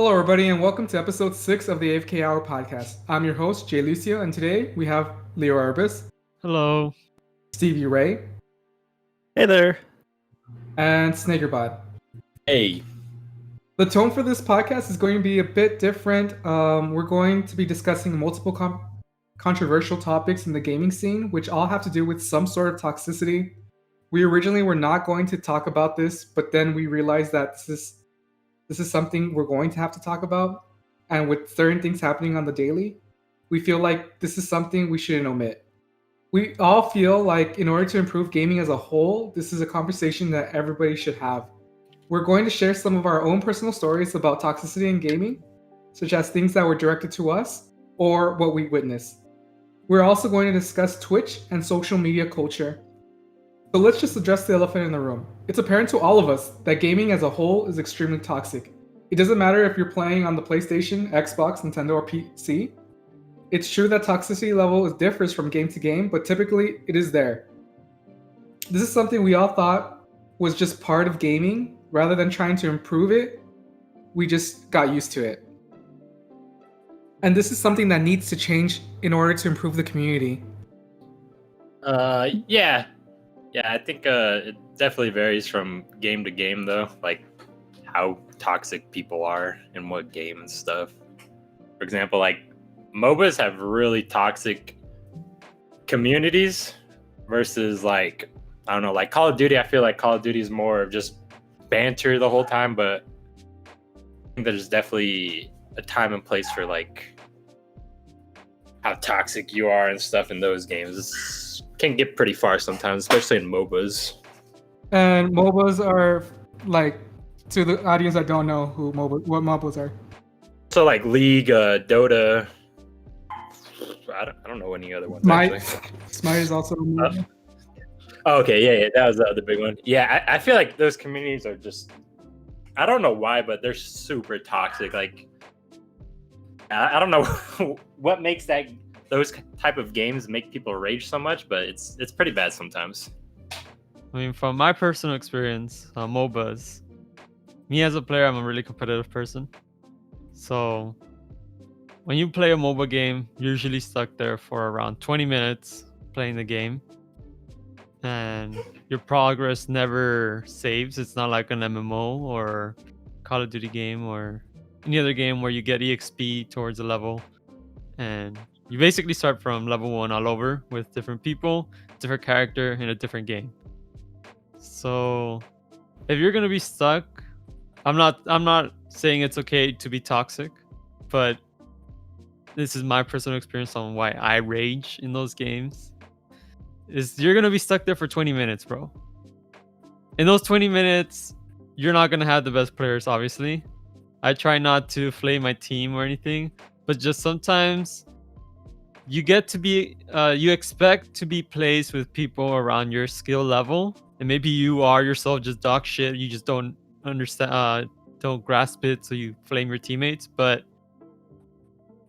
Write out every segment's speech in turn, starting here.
Hello, everybody, and welcome to episode 6 of the AFK Hour podcast. I'm your host, jlucio, and today we have LeoErebus, Hello. StevieRay, Hey there. and Snakierbod. Hey. The tone for this podcast is going to be a bit different. We're going to be discussing multiple controversial topics in the gaming scene, which all have to do with some sort of toxicity. We originally were not going to talk about this, but then we realized that this is something we're going to have to talk about. And with certain things happening on the daily, we feel like this is something we shouldn't omit. We all feel like in order to improve gaming as a whole, this is a conversation that everybody should have. We're going to share some of our own personal stories about toxicity in gaming, such as things that were directed to us or what we witnessed. We're also going to discuss Twitch and social media culture. So let's just address the elephant in the room. It's apparent to all of us that gaming as a whole is extremely toxic. It doesn't matter if you're playing on the PlayStation, Xbox, Nintendo, or PC. It's true that toxicity level differs from game to game, but typically it is there. This is something we all thought was just part of gaming. Rather than trying to improve it, we just got used to it. And this is something that needs to change in order to improve the community. Yeah, I think it definitely varies from game to game, though. Like how toxic people are in what game and stuff. For example, like MOBAs have really toxic communities versus like I don't know, like Call of Duty. I feel like Call of Duty is more of just banter the whole time, but I think there's definitely a time and place for like how toxic you are and stuff in those games. It can get pretty far sometimes, especially in MOBAs. And MOBAs are like, to the audience that don't know what MOBAs are. So like League, Dota. I don't know any other ones. Smite is also a MOBA. Oh, okay, yeah, that was the other big one. Yeah, I feel like those communities are just, I don't know why, but they're super toxic. Like, I don't know what makes those type of games make people rage so much, but it's pretty bad sometimes. I mean, from my personal experience, MOBAs, me as a player, I'm a really competitive person. So when you play a MOBA game, you're usually stuck there for around 20 minutes playing the game. And your progress never saves. It's not like an MMO or Call of Duty game or any other game where you get EXP towards a level. And you basically start from level 1 all over with different people, different character in a different game. So if you're going to be stuck, I'm not saying it's okay to be toxic, but this is my personal experience on why I rage in those games. Is you're gonna be stuck there for 20 minutes, bro. In those 20 minutes, you're not gonna have the best players, obviously. I try not to flame my team or anything, but just sometimes you get to be, you expect to be placed with people around your skill level, and maybe you are yourself just dog shit. You just don't understand, don't grasp it, so you flame your teammates. But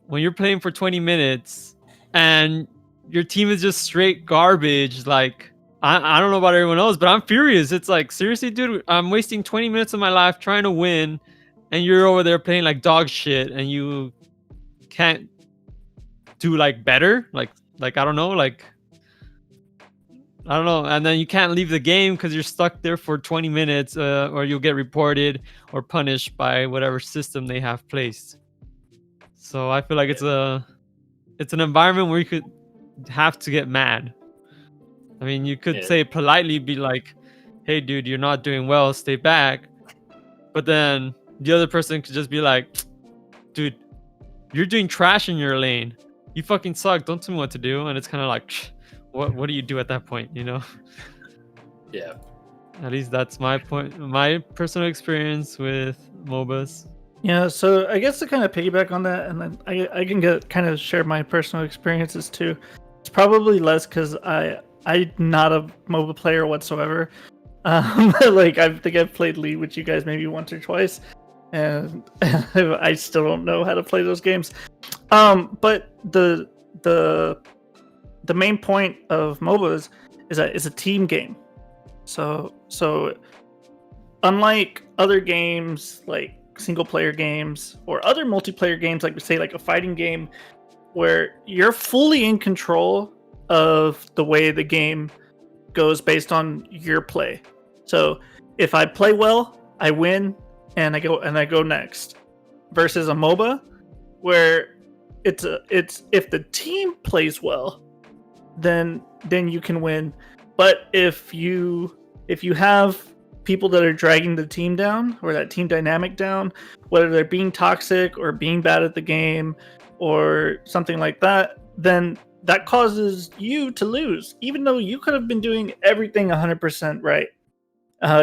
when you're playing for 20 minutes and your team is just straight garbage, like I don't know about everyone else, but I'm furious. It's like, seriously, dude, I'm wasting 20 minutes of my life trying to win, and you're over there playing like dog shit, and you can't do like better, like I don't know, and then you can't leave the game because you're stuck there for 20 minutes, or you'll get reported or punished by whatever system they have placed. So I feel like it's an environment where you could have to get mad. I mean, you could say politely, be like, hey dude, you're not doing well, stay back. But then the other person could just be like, dude, you're doing trash in your lane, you fucking suck, don't tell me what to do. And it's kind of like, what do you do at that point, you know? Yeah, at least that's my personal experience with MOBAs. Yeah, so I guess to kind of piggyback on that, and then I can kind of share my personal experiences too. It's probably less because I'm not a MOBA player whatsoever. Like I think I've played League with you guys maybe once or twice, and I still don't know how to play those games. But the main point of MOBAs is that it's a team game. So unlike other games like single player games or other multiplayer games, like say like a fighting game, where you're fully in control of the way the game goes based on your play. So if I play well, I win, and I go next. Versus a MOBA, where it's if the team plays well, then you can win. But if you have people that are dragging the team down, or that team dynamic down, whether they're being toxic or being bad at the game or something like that, then that causes you to lose, even though you could have been doing everything 100% right.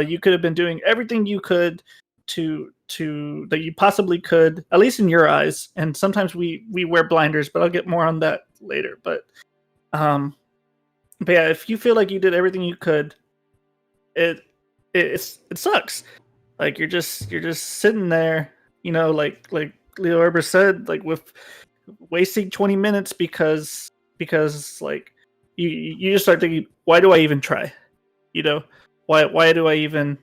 You could have been doing everything you could to that you possibly could, at least in your eyes. And sometimes we wear blinders, but I'll get more on that later. But yeah, if you feel like you did everything you could, it sucks. Like you're just sitting there, you know, like LeoErebus said, like with wasting 20 minutes because like you just start thinking, why do I even try? You know, why do I even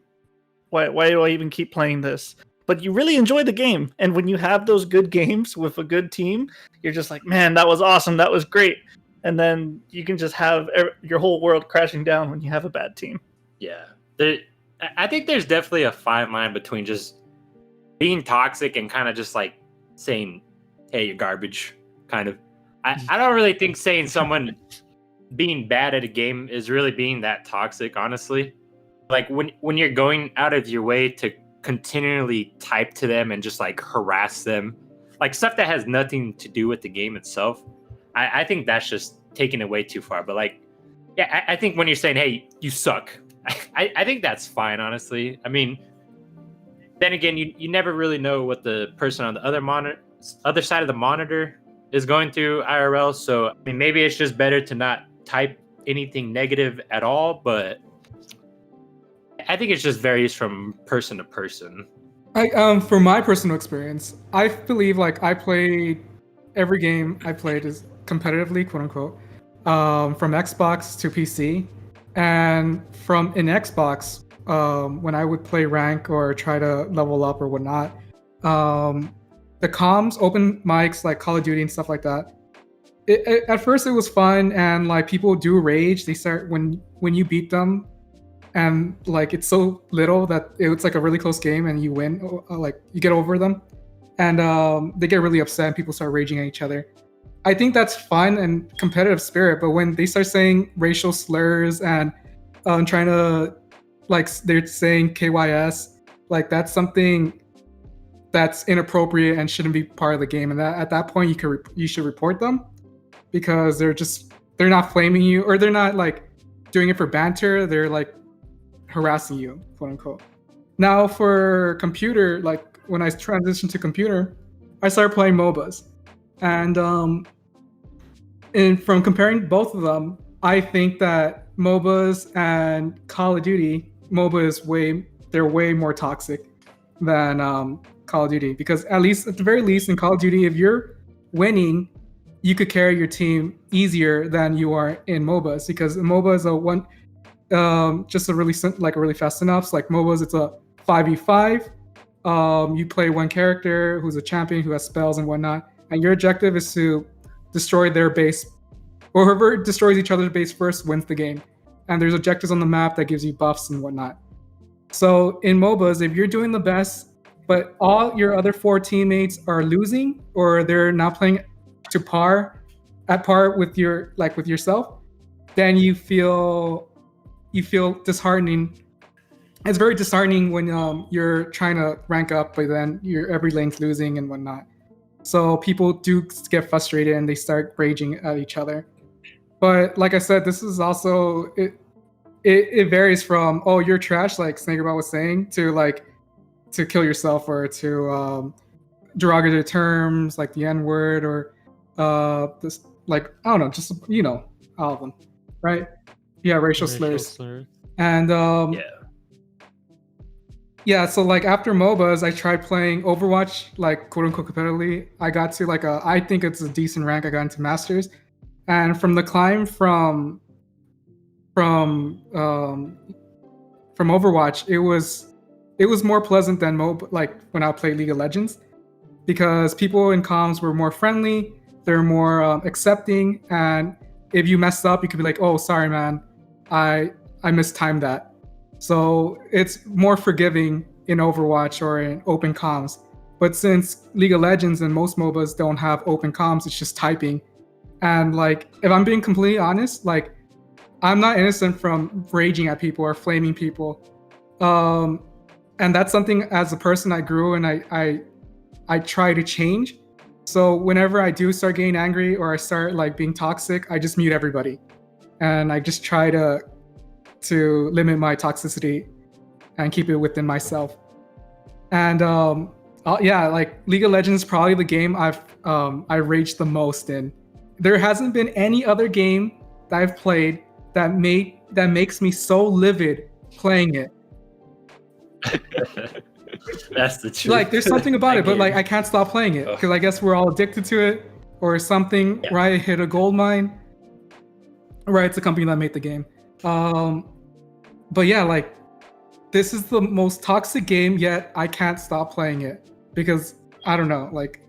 keep playing this? But you really enjoy the game, and when you have those good games with a good team, you're just like, man, that was awesome, that was great. And then you can just have your whole world crashing down when you have a bad team. Yeah, I think there's definitely a fine line between just being toxic and kind of just like saying, hey, you're garbage, kind of. I don't really think saying someone being bad at a game is really being that toxic, honestly. Like when you're going out of your way to continually type to them and just like harass them, like stuff that has nothing to do with the game itself, I think that's just taking it way too far. But like, yeah, I think when you're saying, hey, you suck, I think that's fine, honestly. I mean, then again, you never really know what the person on the other side of the monitor is going through IRL. So I mean, maybe it's just better to not type anything negative at all. But I think it just varies from person to person. For my personal experience, I believe like I played every game I played is competitively, quote unquote, from Xbox to PC, and from in Xbox, when I would play rank or try to level up or whatnot, the comms, open mics like Call of Duty and stuff like that. At first it was fun, and like people do rage. They start when you beat them, and like it's so little that it's like a really close game and you win, like you get over them, and they get really upset and people start raging at each other. I think that's fun and competitive spirit, but when they start saying racial slurs and trying to, like, they're saying KYS, like that's something that's inappropriate and shouldn't be part of the game. And at that point you should report them, because they're not flaming you, or they're not like doing it for banter, they're like harassing you, quote unquote. Now for computer, like when I transitioned to computer, I started playing MOBAs, and from comparing both of them, I think that MOBAs and Call of Duty, they're way more toxic than Call of Duty, because at the very least in Call of Duty, if you're winning, you could carry your team easier than you are in MOBAs, because MOBA is just a really fast synopsis. Like MOBAs, it's a 5v5. You play one character who's a champion who has spells and whatnot, and your objective is to destroy their base, or whoever destroys each other's base first wins the game. And there's objectives on the map that gives you buffs and whatnot. So in MOBAs, if you're doing the best, but all your other 4 teammates are losing, or they're not playing at par with yourself, then you feel disheartening. It's very disheartening when you're trying to rank up, but then every lane's losing and whatnot. So people do get frustrated and they start raging at each other. But like I said, this is also it varies from, oh, you're trash, like Snakierbod was saying, to like to kill yourself, or to derogatory terms like the N-word, or this, like, I don't know, just, you know, all of them, right? Yeah, racial slurs. And yeah, so like after MOBAs, I tried playing Overwatch, like quote unquote competitively. I got to like I think it's a decent rank. I got into Masters, and from the climb from Overwatch, it was more pleasant than like when I played League of Legends, because people in comms were more friendly, they're more accepting, and if you messed up, you could be like, "Oh, sorry, man, I mistimed that." So it's more forgiving in Overwatch or in open comms. But since League of Legends and most MOBAs don't have open comms, it's just typing. And like, if I'm being completely honest, like, I'm not innocent from raging at people or flaming people. And that's something as a person I grew and I try to change. So whenever I do start getting angry or I start like being toxic, I just mute everybody. And I just try to limit my toxicity and keep it within myself. And yeah, like League of Legends is probably the game I raged the most in. There hasn't been any other game that I've played that makes me so livid playing it. That's the truth. Like, there's something about it, but like I can't stop playing it because I guess we're all addicted to it or something. Yeah. Right? Hit a gold mine. Right? It's a company that made the game. But yeah, like, this is the most toxic game, yet I can't stop playing it because I don't know, like,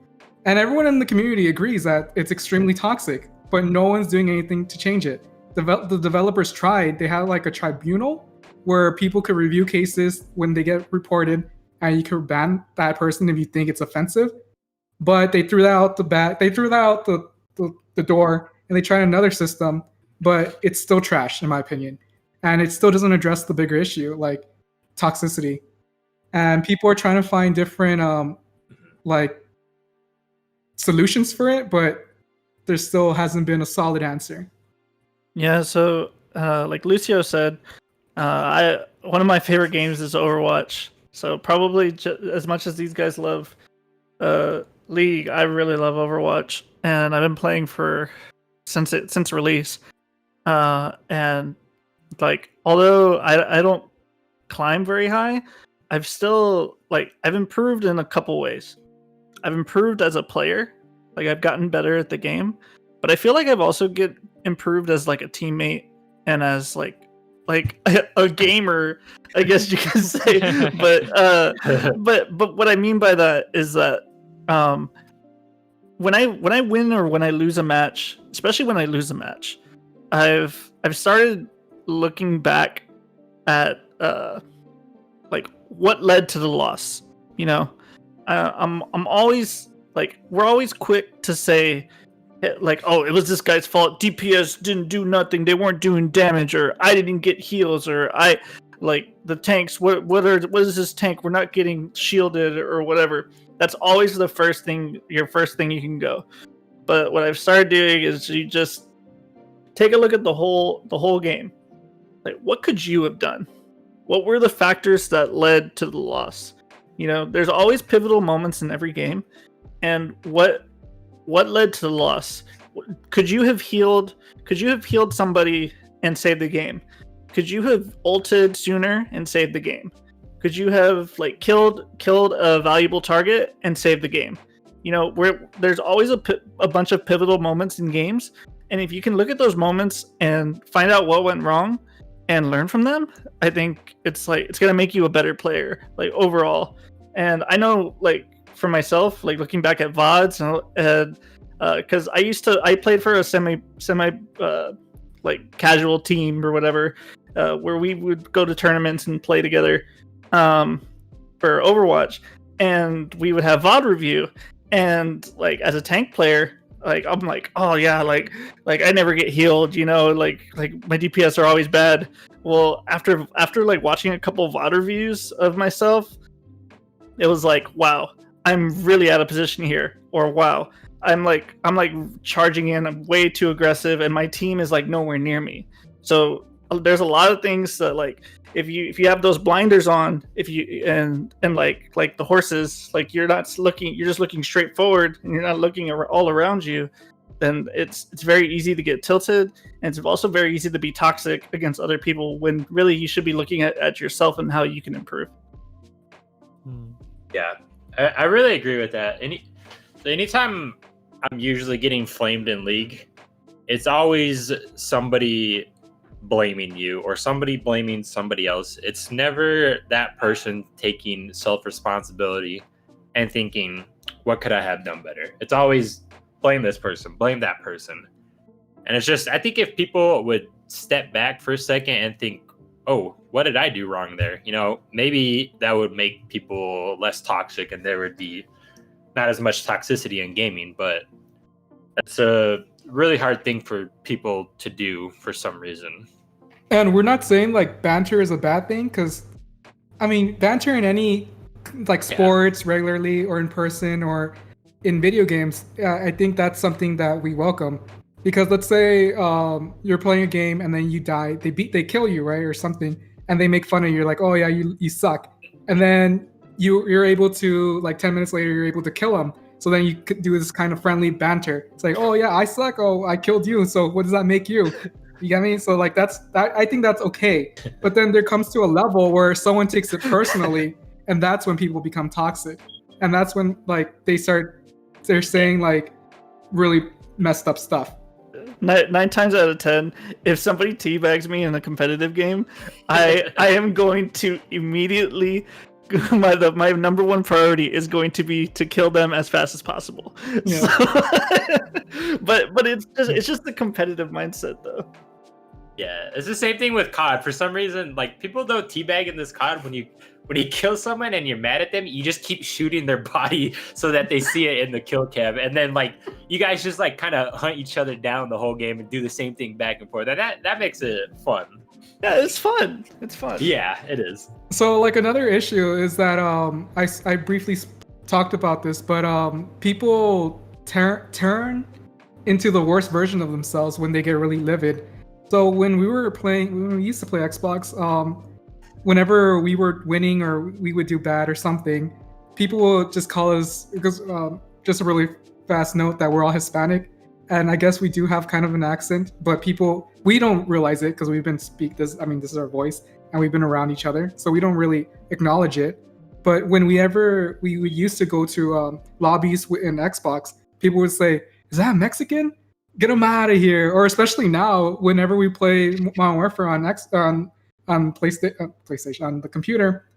and everyone in the community agrees that it's extremely toxic, but no one's doing anything to change it. The developers tried. They had like a tribunal where people could review cases when they get reported, and you could ban that person if you think it's offensive. But they threw that out the door, and they tried another system, but it's still trash in my opinion, and it still doesn't address the bigger issue, like toxicity. And people are trying to find different like solutions for it, but there still hasn't been a solid answer. Yeah, so like Lucio said, one of my favorite games is Overwatch. So probably as much as these guys love League, I really love Overwatch, and I've been playing since release. And like, although I don't climb very high, I've improved in a couple ways. I've improved as a player, like I've gotten better at the game, but I feel like I've also improved as like a teammate and as like a gamer, I guess you can say. but what I mean by that is that when I win or when I lose a match, especially when I lose a match, I've started looking back at like what led to the loss. You know, I'm always like, we're always quick to say like, oh, it was this guy's fault. DPS didn't do nothing. They weren't doing damage, or I didn't get heals, or I like the tanks. What is this tank? We're not getting shielded or whatever. That's always your first thing you can go. But what I've started doing is you just take a look at the whole game. Like, what could you have done? What were the factors that led to the loss? You know, there's always pivotal moments in every game, and what led to the loss? Could you have healed somebody and saved the game? Could you have ulted sooner and saved the game? Could you have like killed a valuable target and saved the game? You know, there's always a bunch of pivotal moments in games, and if you can look at those moments and find out what went wrong and learn from them, I think it's gonna make you a better player, like overall. And I know, like, for myself, like looking back at VODs and because I played for a semi like casual team or whatever, where we would go to tournaments and play together for Overwatch, and we would have VOD review. And like, as a tank player, like I'm like, oh yeah, like I never get healed, you know, like my DPS are always bad. Well, after like watching a couple of VOD reviews of myself, it was like, wow, I'm really out of position here, or wow, I'm like charging in, I'm way too aggressive, and my team is like nowhere near me. So there's a lot of things that, like, if you have those blinders on, and like the horses, like you're just looking straight forward and you're not looking all around you, then it's very easy to get tilted, and it's also very easy to be toxic against other people when really you should be looking at yourself and how you can improve. Yeah, I really agree with that. Anytime I'm usually getting flamed in League, it's always somebody blaming you or somebody blaming somebody else, it's never that person taking self-responsibility and thinking, what could I have done better? It's always blame this person, blame that person. And it's just, I think if people would step back for a second and think, oh, what did I do wrong there? You know, maybe that would make people less toxic and there would be not as much toxicity in gaming. But that's a really hard thing for people to do for some reason. And we're not saying like banter is a bad thing, because I mean, banter in any like sports regularly or in person or in video games, I think that's something that we welcome. Because let's say you're playing a game and then you die, they kill you, right, or something, and they make fun of you, like, oh yeah, you suck, and then you're able to, like 10 minutes later, you're able to kill them. So then you could do this kind of friendly banter. It's like, oh yeah, I suck. Oh, I killed you. So what does that make you? You get me? So like I think that's okay. But then there comes to a level where someone takes it personally, and that's when people become toxic, and that's when like they're saying like really messed up stuff. 9 times out of 10, if somebody teabags me in a competitive game, I am going to immediately, my number one priority is going to be to kill them as fast as possible. Yeah. So, but it's just the competitive mindset though. Yeah, it's the same thing with COD. For some reason, like people don't teabag in this COD. When you kill someone and you're mad at them, you just keep shooting their body so that they see it in the kill cam, and then like you guys just like kind of hunt each other down the whole game and do the same thing back and forth. And that makes it fun. Yeah, it's fun. It's fun. Yeah, it is. So like another issue is that I briefly talked about this, but people turn into the worst version of themselves when they get really livid. So when we used to play Xbox, whenever we were winning or we would do bad or something, people would just call us, because just a really fast note that we're all Hispanic, and I guess we do have kind of an accent, but we don't realize it because we've been this is our voice and we've been around each other, so we don't really acknowledge it. But when we used to go to lobbies in Xbox, people would say, "Is that Mexican? Get him out of here!" Or especially now, whenever we play Modern Warfare on PlayStation on the computer,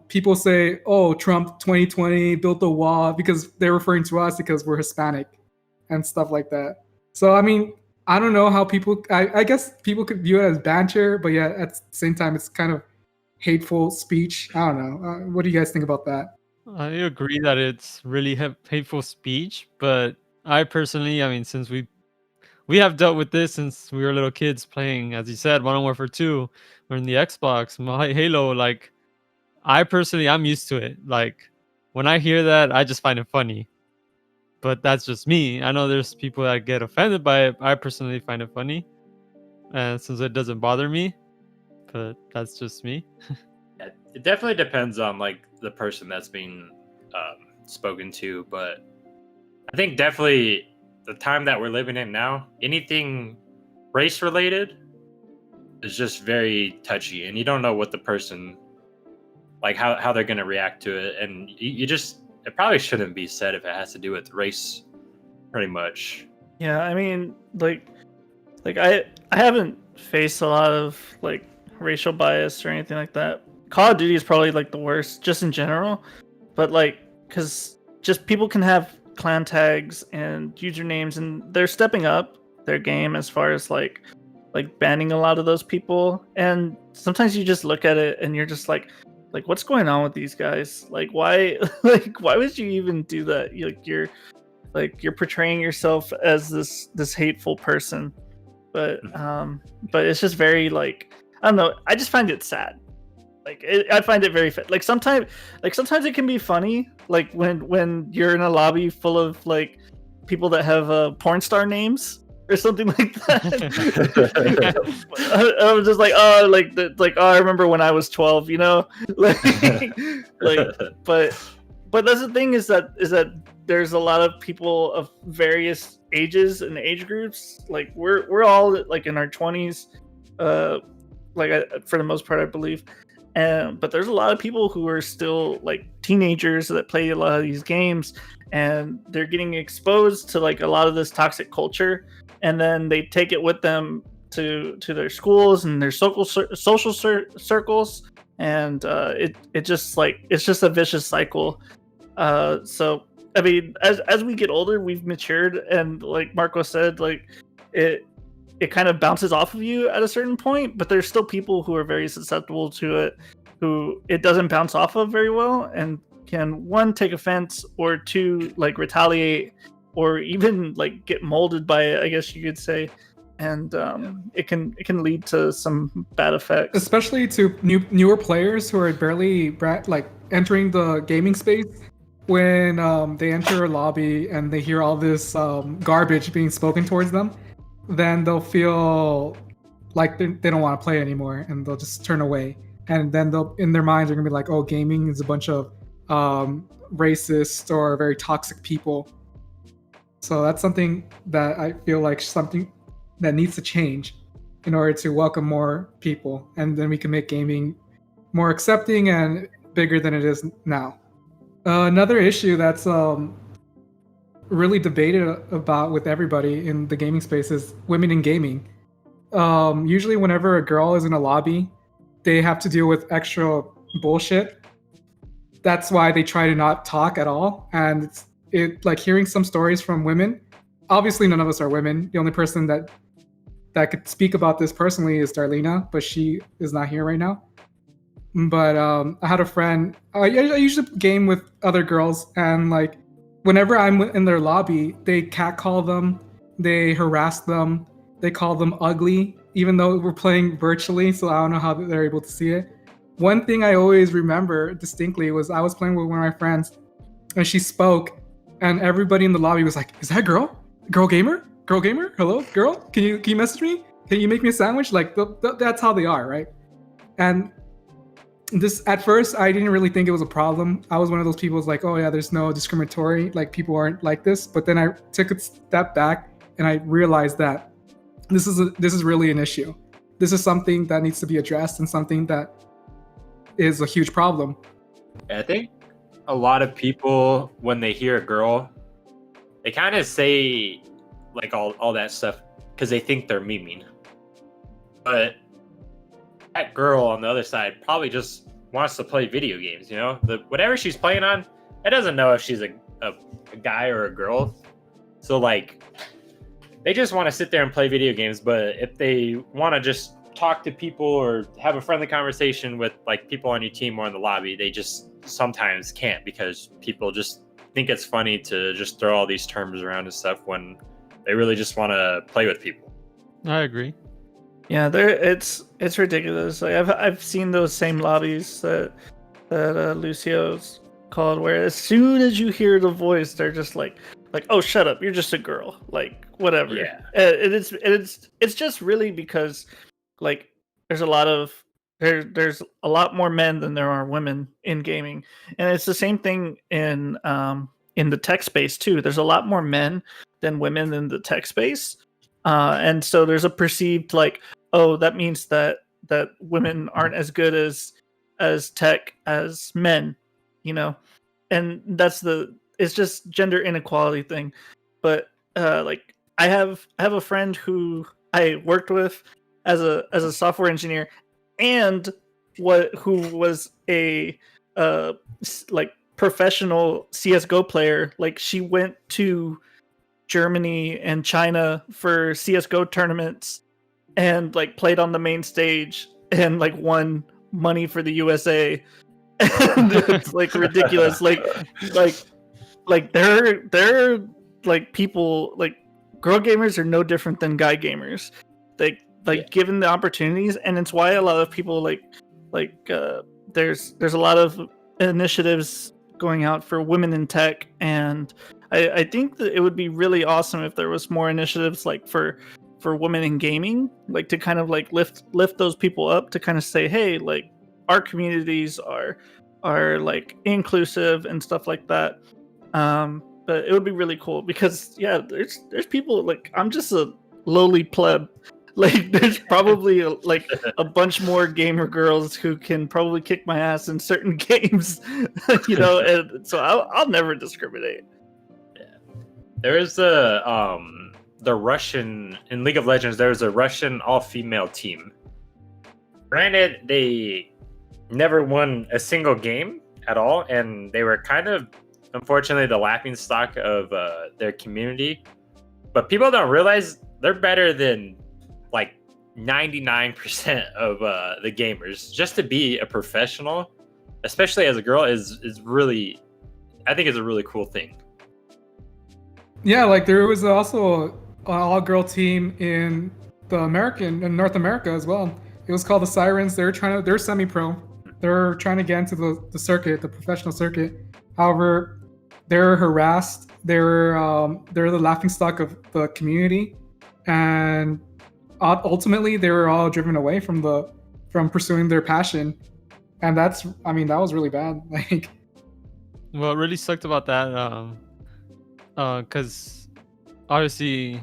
people say, "Oh, Trump 2020 built a wall," because they're referring to us because we're Hispanic and stuff like that. So I mean, I don't know how people. I guess people could view it as banter, but yeah, at the same time, it's kind of hateful speech. I don't know. What do you guys think about that? I agree that it's really hateful speech, but I personally, I mean, since we have dealt with this since we were little kids playing, as you said, Modern Warfare 2, or in the Xbox, Halo, like, I'm used to it. Like, when I hear that, I just find it funny. But that's just me. I know there's people that get offended by it. I personally find it funny, and since it doesn't bother me, but that's just me. Yeah, it definitely depends on like the person that's being spoken to, but I think definitely the time that we're living in now, anything race related is just very touchy, and you don't know what the person, like how they're going to react to it. And it probably shouldn't be said if it has to do with race, pretty much. Yeah, I mean, like I haven't faced a lot of like racial bias or anything like that. Call of Duty is probably like the worst just in general, but like, because just people can have clan tags and usernames, and they're stepping up their game as far as like banning a lot of those people. And sometimes you just look at it and you're just like what's going on with these guys? Like, why why would you even do that? You're portraying yourself as this hateful person. But it's just very like, I don't know, I just find it sad. Like, I find it very like sometimes it can be funny, like when you're in a lobby full of like people that have porn star names or something like that. I was just like, I remember when I was 12, you know, like but that's the thing is that there's a lot of people of various ages and age groups. Like we're all like in our 20s, for the most part, I believe. But there's a lot of people who are still like teenagers that play a lot of these games, and they're getting exposed to like a lot of this toxic culture, and then they take it with them to their schools and their social circles, and it just like it's just a vicious cycle. So I mean, as we get older, we've matured, and like Marco said, like it kind of bounces off of you at a certain point, but there's still people who are very susceptible to it, who it doesn't bounce off of very well, and can, one, take offense, or two, like retaliate, or even like get molded by it, I guess you could say. And it can lead to some bad effects, especially to newer players who are barely like entering the gaming space. When they enter a lobby and they hear all this garbage being spoken towards them, then they'll feel like they don't want to play anymore, and they'll just turn away. And then they'll, in their minds, they're gonna be like, "Oh, gaming is a bunch of racist or very toxic people." So that's something that I feel like something that needs to change in order to welcome more people, and then we can make gaming more accepting and bigger than it is now. Another issue that's really debated about with everybody in the gaming space is women in gaming. Usually whenever a girl is in a lobby, they have to deal with extra bullshit. That's why they try to not talk at all. And it like hearing some stories from women. Obviously, none of us are women. The only person that could speak about this personally is Darlena, but she is not here right now. But I had a friend. I usually game with other girls, and like whenever I'm in their lobby, they catcall them, they harass them, they call them ugly, even though we're playing virtually. So I don't know how they're able to see it. One thing I always remember distinctly was I was playing with one of my friends, and she spoke, and everybody in the lobby was like, "Is that girl? Girl gamer? Girl gamer? Hello, girl? Can you message me? Can you make me a sandwich?" Like that's how they are, right? And this, at first, I didn't really think it was a problem. I was one of those people who's like, "Oh yeah, there's no discriminatory, like people aren't like this." But then I took a step back and I realized that this is really an issue. This is something that needs to be addressed, and something that is a huge problem. I think a lot of people, when they hear a girl, they kind of say like all that stuff because they think they're memeing. But that girl on the other side probably just wants to play video games, you know? Whatever she's playing on, it doesn't know if she's a guy or a girl. So like they just want to sit there and play video games, but if they want to just talk to people or have a friendly conversation with like people on your team or in the lobby, they just sometimes can't, because people just think it's funny to just throw all these terms around and stuff when they really just want to play with people. I agree. Yeah, it's ridiculous. Like I've seen those same lobbies that Lucio's called, where as soon as you hear the voice, they're just like, "Oh, shut up! You're just a girl." Like whatever. Yeah. It's just really because like there's a lot more men than there are women in gaming, and it's the same thing in the tech space too. There's a lot more men than women in the tech space, and so there's a perceived like, oh, that means that women aren't as good as tech as men, you know, and it's just gender inequality thing. But like I have a friend who I worked with as a software engineer, and who was a like professional CS:GO player. Like she went to Germany and China for CS:GO tournaments and like played on the main stage and like won money for the USA. And it's like ridiculous. Like they're like people, like girl gamers are no different than guy gamers. They given the opportunities, and it's why a lot of people there's a lot of initiatives going out for women in tech, and I think that it would be really awesome if there was more initiatives like for women in gaming, like to kind of like lift those people up, to kind of say, hey, like our communities are like inclusive and stuff like that. But it would be really cool, because yeah, there's people like, I'm just a lowly pleb. Like there's probably like a bunch more gamer girls who can probably kick my ass in certain games, you know, and so I'll never discriminate. Yeah. There is a the Russian in League of Legends. There was a Russian all-female team. Granted, they never won a single game at all, and they were kind of, unfortunately, the laughingstock of their community. But people don't realize they're better than like 99% of the gamers. Just to be a professional, especially as a girl, is really, I think, is a really cool thing. Yeah, like there was also an all-girl team in in North America as well. It was called the Sirens. They're semi-pro. They're trying to get into the circuit, the professional circuit. However, they're harassed. They're the laughingstock of the community, and ultimately they were all driven away from pursuing their passion. And that was really bad. Like, What really sucked about that, because obviously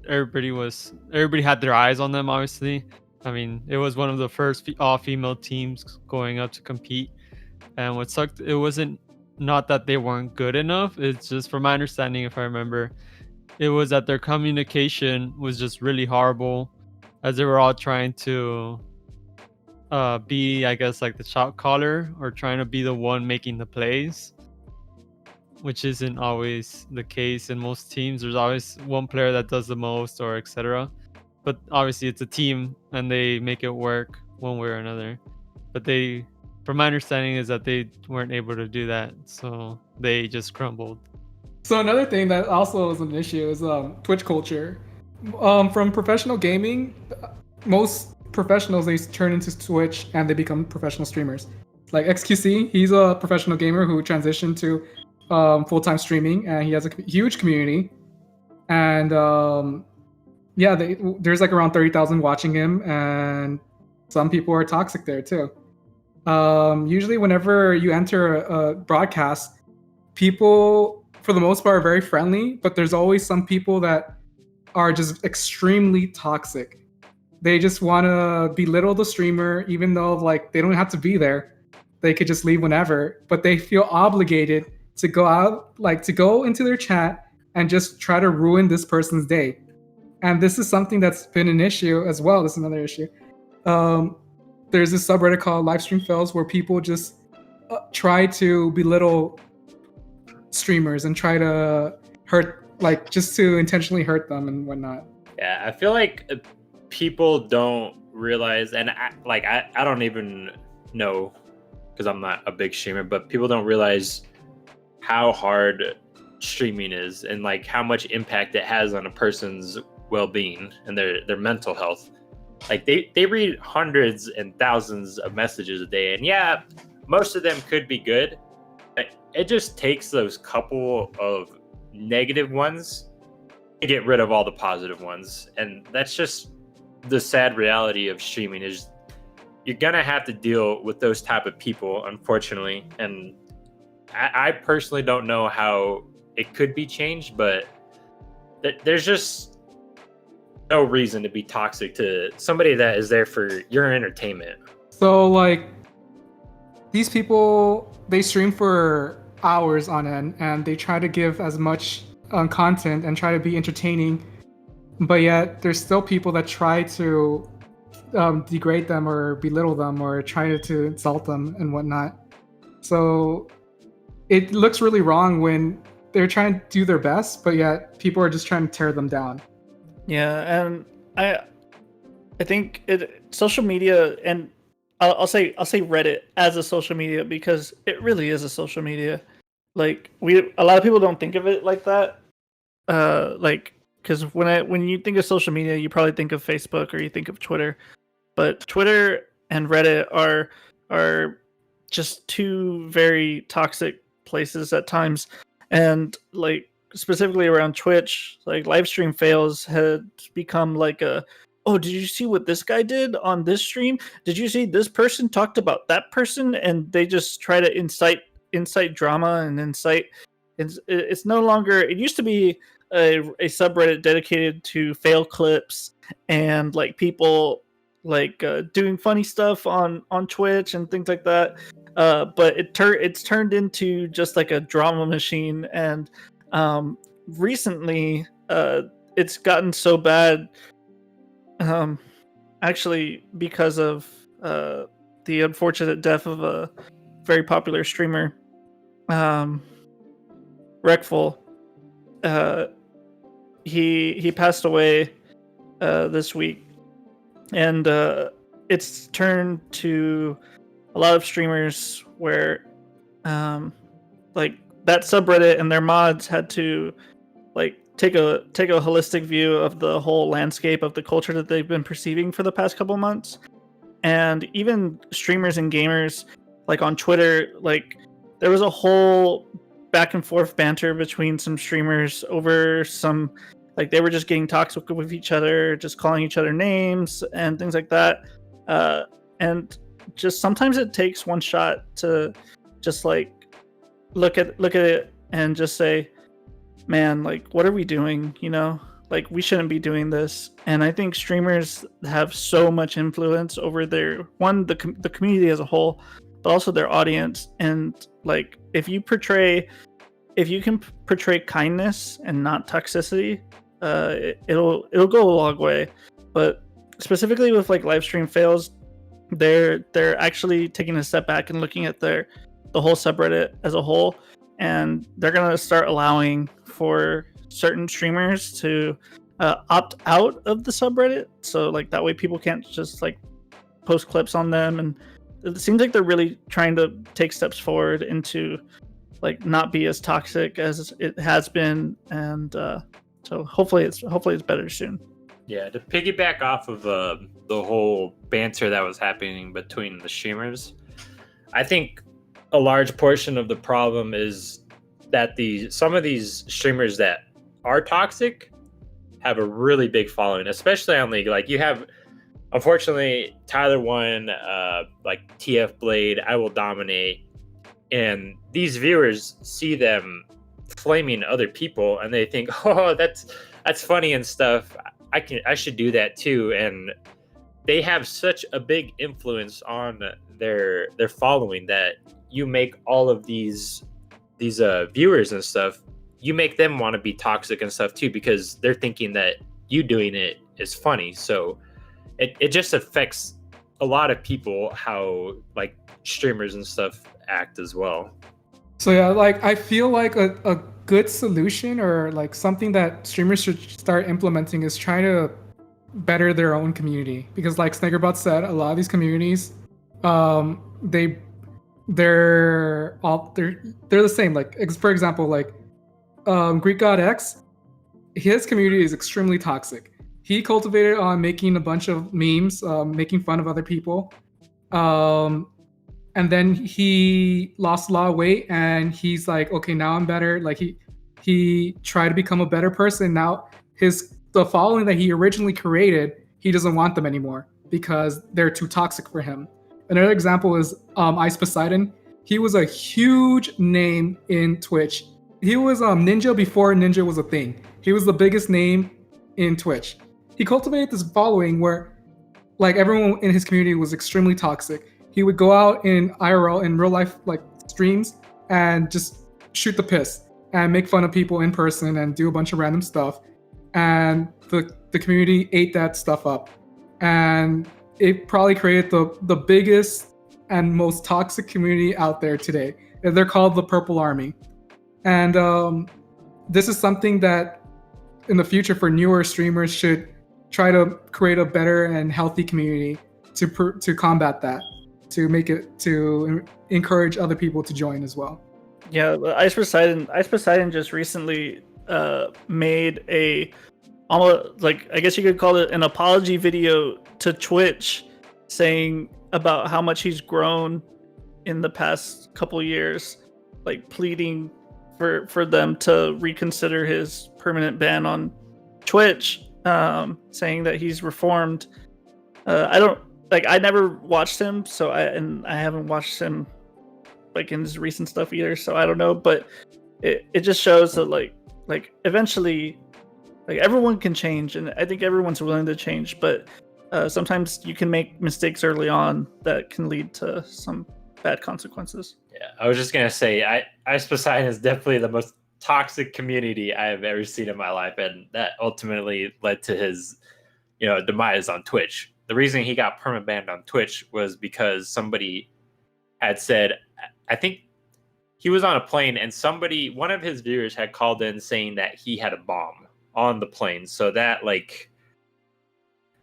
everybody had their eyes on them. Obviously, I mean, it was one of the first all-female teams going up to compete, and what sucked, it wasn't not that they weren't good enough. It's just, from my understanding, if I remember, it was that their communication was just really horrible, as they were all trying to be, I guess, like the shot caller, or trying to be the one making the plays, which isn't always the case in most teams. There's always one player that does the most, or etc. But obviously it's a team and they make it work one way or another. But from my understanding, is that they weren't able to do that, so they just crumbled. so another thing that also is an issue is Twitch culture. From professional gaming, most professionals, they turn into Twitch and they become professional streamers. Like XQC, he's a professional gamer who transitioned to full-time streaming, and he has a huge community. And there's like around 30,000 watching him, and some people are toxic there too. Usually whenever you enter a broadcast, people for the most part are very friendly, but there's always some people that are just extremely toxic. They just want to belittle the streamer, even though like they don't have to be there. They could just leave whenever, but they feel obligated to go out, like to go into their chat and just try to ruin this person's day. And this is something that's been an issue as well. This is another issue. There's this subreddit called Livestream Fails, where people just try to belittle streamers and try to hurt, like just to intentionally hurt them and whatnot. Yeah, I feel like people don't realize, and I don't even know, because I'm not a big streamer, but people don't realize how hard streaming is, and like how much impact it has on a person's well-being and their mental health. Like they read hundreds and thousands of messages a day, and yeah, most of them could be good. It just takes those couple of negative ones to get rid of all the positive ones, and that's just the sad reality of streaming. Is you're gonna have to deal with those type of people, unfortunately. And I personally don't know how it could be changed, but there's just no reason to be toxic to somebody that is there for your entertainment. So like these people, they stream for hours on end, and they try to give as much content and try to be entertaining, but yet there's still people that try to degrade them or belittle them or try to insult them and whatnot. So it looks really wrong when they're trying to do their best, but yet people are just trying to tear them down. Yeah, and I think social media, and I'll say Reddit as a social media, because it really is a social media. Like a lot of people don't think of it like that. Like, because when you think of social media, you probably think of Facebook or you think of Twitter, but Twitter and Reddit are just two very toxic places at times. And like specifically around Twitch, like Livestream Fails had become like oh, did you see what this guy did on this stream? Did you see this person talked about that person? And they just try to incite drama and incite. It's no longer. It used to be a subreddit dedicated to fail clips and like people like doing funny stuff on Twitch and things like that. But it's turned into just like a drama machine. And recently, it's gotten so bad. Actually, because of the unfortunate death of a very popular streamer, Wreckful. He passed away this week, and it's turned to a lot of streamers where like that subreddit and their mods had to like take a holistic view of the whole landscape of the culture that they've been perceiving for the past couple months. And even streamers and gamers, like on Twitter, like there was a whole back and forth banter between some streamers over some, like they were just getting toxic with each other, just calling each other names and things like that. And just sometimes it takes one shot to just like look at it and just say, man, like what are we doing? You know, like we shouldn't be doing this. And I think streamers have so much influence over their the community as a whole, but also their audience. And like if you can portray kindness and not toxicity, it'll go a long way. But specifically with like live stream fails, they're actually taking a step back and looking at the whole subreddit as a whole, and they're gonna start allowing for certain streamers to opt out of the subreddit, so like that way people can't just like post clips on them. And it seems like they're really trying to take steps forward into like not be as toxic as it has been. And so hopefully it's better soon. Yeah, to piggyback off of the whole banter that was happening between the streamers, I think a large portion of the problem is that some of these streamers that are toxic have a really big following, especially on League. Like you have, unfortunately, Tyler One, like TF Blade, I Will Dominate, and these viewers see them flaming other people, and they think, oh, that's funny and stuff. I should do that too. And they have such a big influence on their following that you make all of these viewers and stuff, you make them want to be toxic and stuff too, because they're thinking that you doing it is funny. So it just affects a lot of people how like streamers and stuff act as well. So yeah, like I feel like a good solution or like something that streamers should start implementing is trying to better their own community, because like Snakierbod said, a lot of these communities, they're the same. Like for example, like Greek God X, his community is extremely toxic. He cultivated on making a bunch of memes, making fun of other people, and then he lost a lot of weight, and he's like, okay, now I'm better. Like he tried to become a better person. Now the following that he originally created, he doesn't want them anymore because they're too toxic for him. Another example is Ice Poseidon. He was a huge name in Twitch. He was Ninja before Ninja was a thing. He was the biggest name in Twitch. He cultivated this following where like everyone in his community was extremely toxic. He would go out in IRL, in real life like streams, and just shoot the piss and make fun of people in person and do a bunch of random stuff. And the community ate that stuff up. And it probably created the biggest and most toxic community out there today. They're called the Purple Army. And this is something that in the future for newer streamers should try to create a better and healthy community to combat that, to encourage other people to join as well. Yeah, Ice Poseidon just recently made a almost like, I guess you could call it an apology video to Twitch, saying about how much he's grown in the past couple years, like pleading for them to reconsider his permanent ban on Twitch, saying that he's reformed. I never watched him, so I haven't watched him like in his recent stuff either, so I don't know. But it just shows that like eventually, like everyone can change, and I think everyone's willing to change. But sometimes you can make mistakes early on that can lead to some bad consequences. Yeah, I was just gonna say, Ice Poseidon is definitely the most toxic community I have ever seen in my life, and that ultimately led to his, demise on Twitch. The reason he got permabanned on Twitch was because somebody had said, I think he was on a plane, and one of his viewers had called in saying that he had a bomb on the plane. So that, like,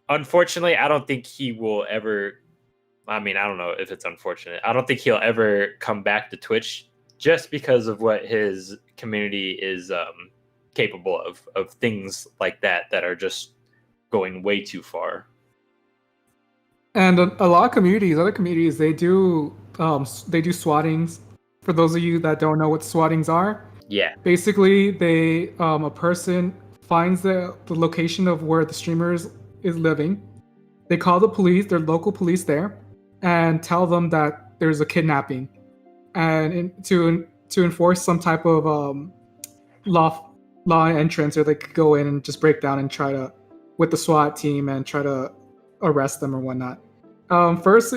unfortunately, I don't think he will ever. I mean, I don't know if it's unfortunate. I don't think he'll ever come back to Twitch just because of what his community is capable of things like that are just going way too far. And a lot of other communities, they do swattings. For those of you that don't know what swattings are, Yeah. basically they a person finds the location of where the streamer is living. They call the police, their local police there, and tell them that there's a kidnapping, and to enforce some type of law entrance, or they could go in and just break down and try to, with the SWAT team, and try to arrest them or whatnot. First,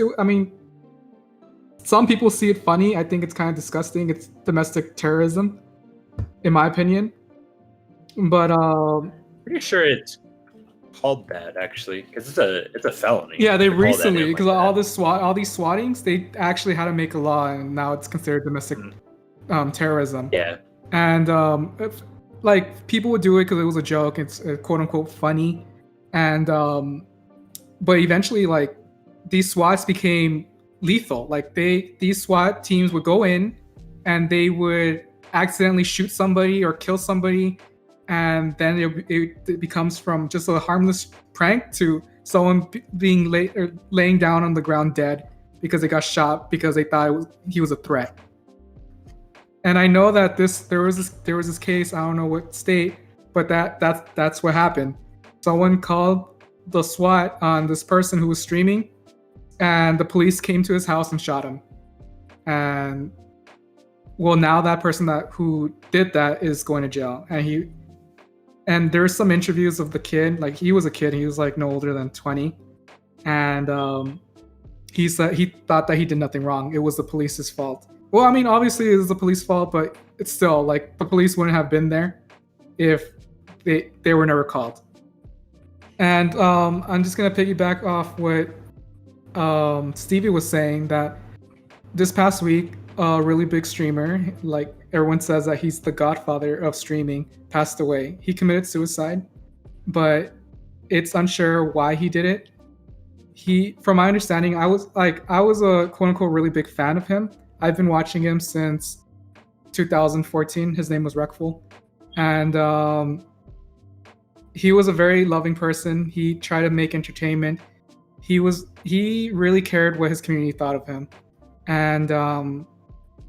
some people see it funny. I think it's kind of disgusting. It's domestic terrorism, in my opinion. But pretty sure it's called that, actually, because it's a felony. Yeah, they to call that recently, name because like all that. all these swattings, they actually had to make a law, and now it's considered domestic terrorism. Yeah. And like, people would do it because it was a joke. It's quote unquote funny, and but eventually, like, these SWATs became lethal. Like, these SWAT teams would go in, and they would accidentally shoot somebody or kill somebody, and then it becomes from just a harmless prank to someone being laying down on the ground dead because they got shot because they thought he was a threat. And I know that there was this case, I don't know what state, but that's what happened. Someone called the SWAT on this person who was streaming, and the police came to his house and shot him. And well, now that person who did that is going to jail, and there's some interviews of the kid. Like, he was a kid, he was like no older than 20, and he said he thought that he did nothing wrong. It was the police's fault. Well, I mean, obviously it was the police's fault, but it's still, like, the police wouldn't have been there if they were never called. And I'm just gonna piggyback off what Stevie was saying, that this past week, a really big streamer, like everyone says that he's the godfather of streaming, passed away. He committed suicide, but it's unsure why he did it. From my understanding, I was a quote unquote really big fan of him. I've been watching him since 2014. His name was Wreckful, and he was a very loving person. He tried to make entertainment. He really cared what his community thought of him, and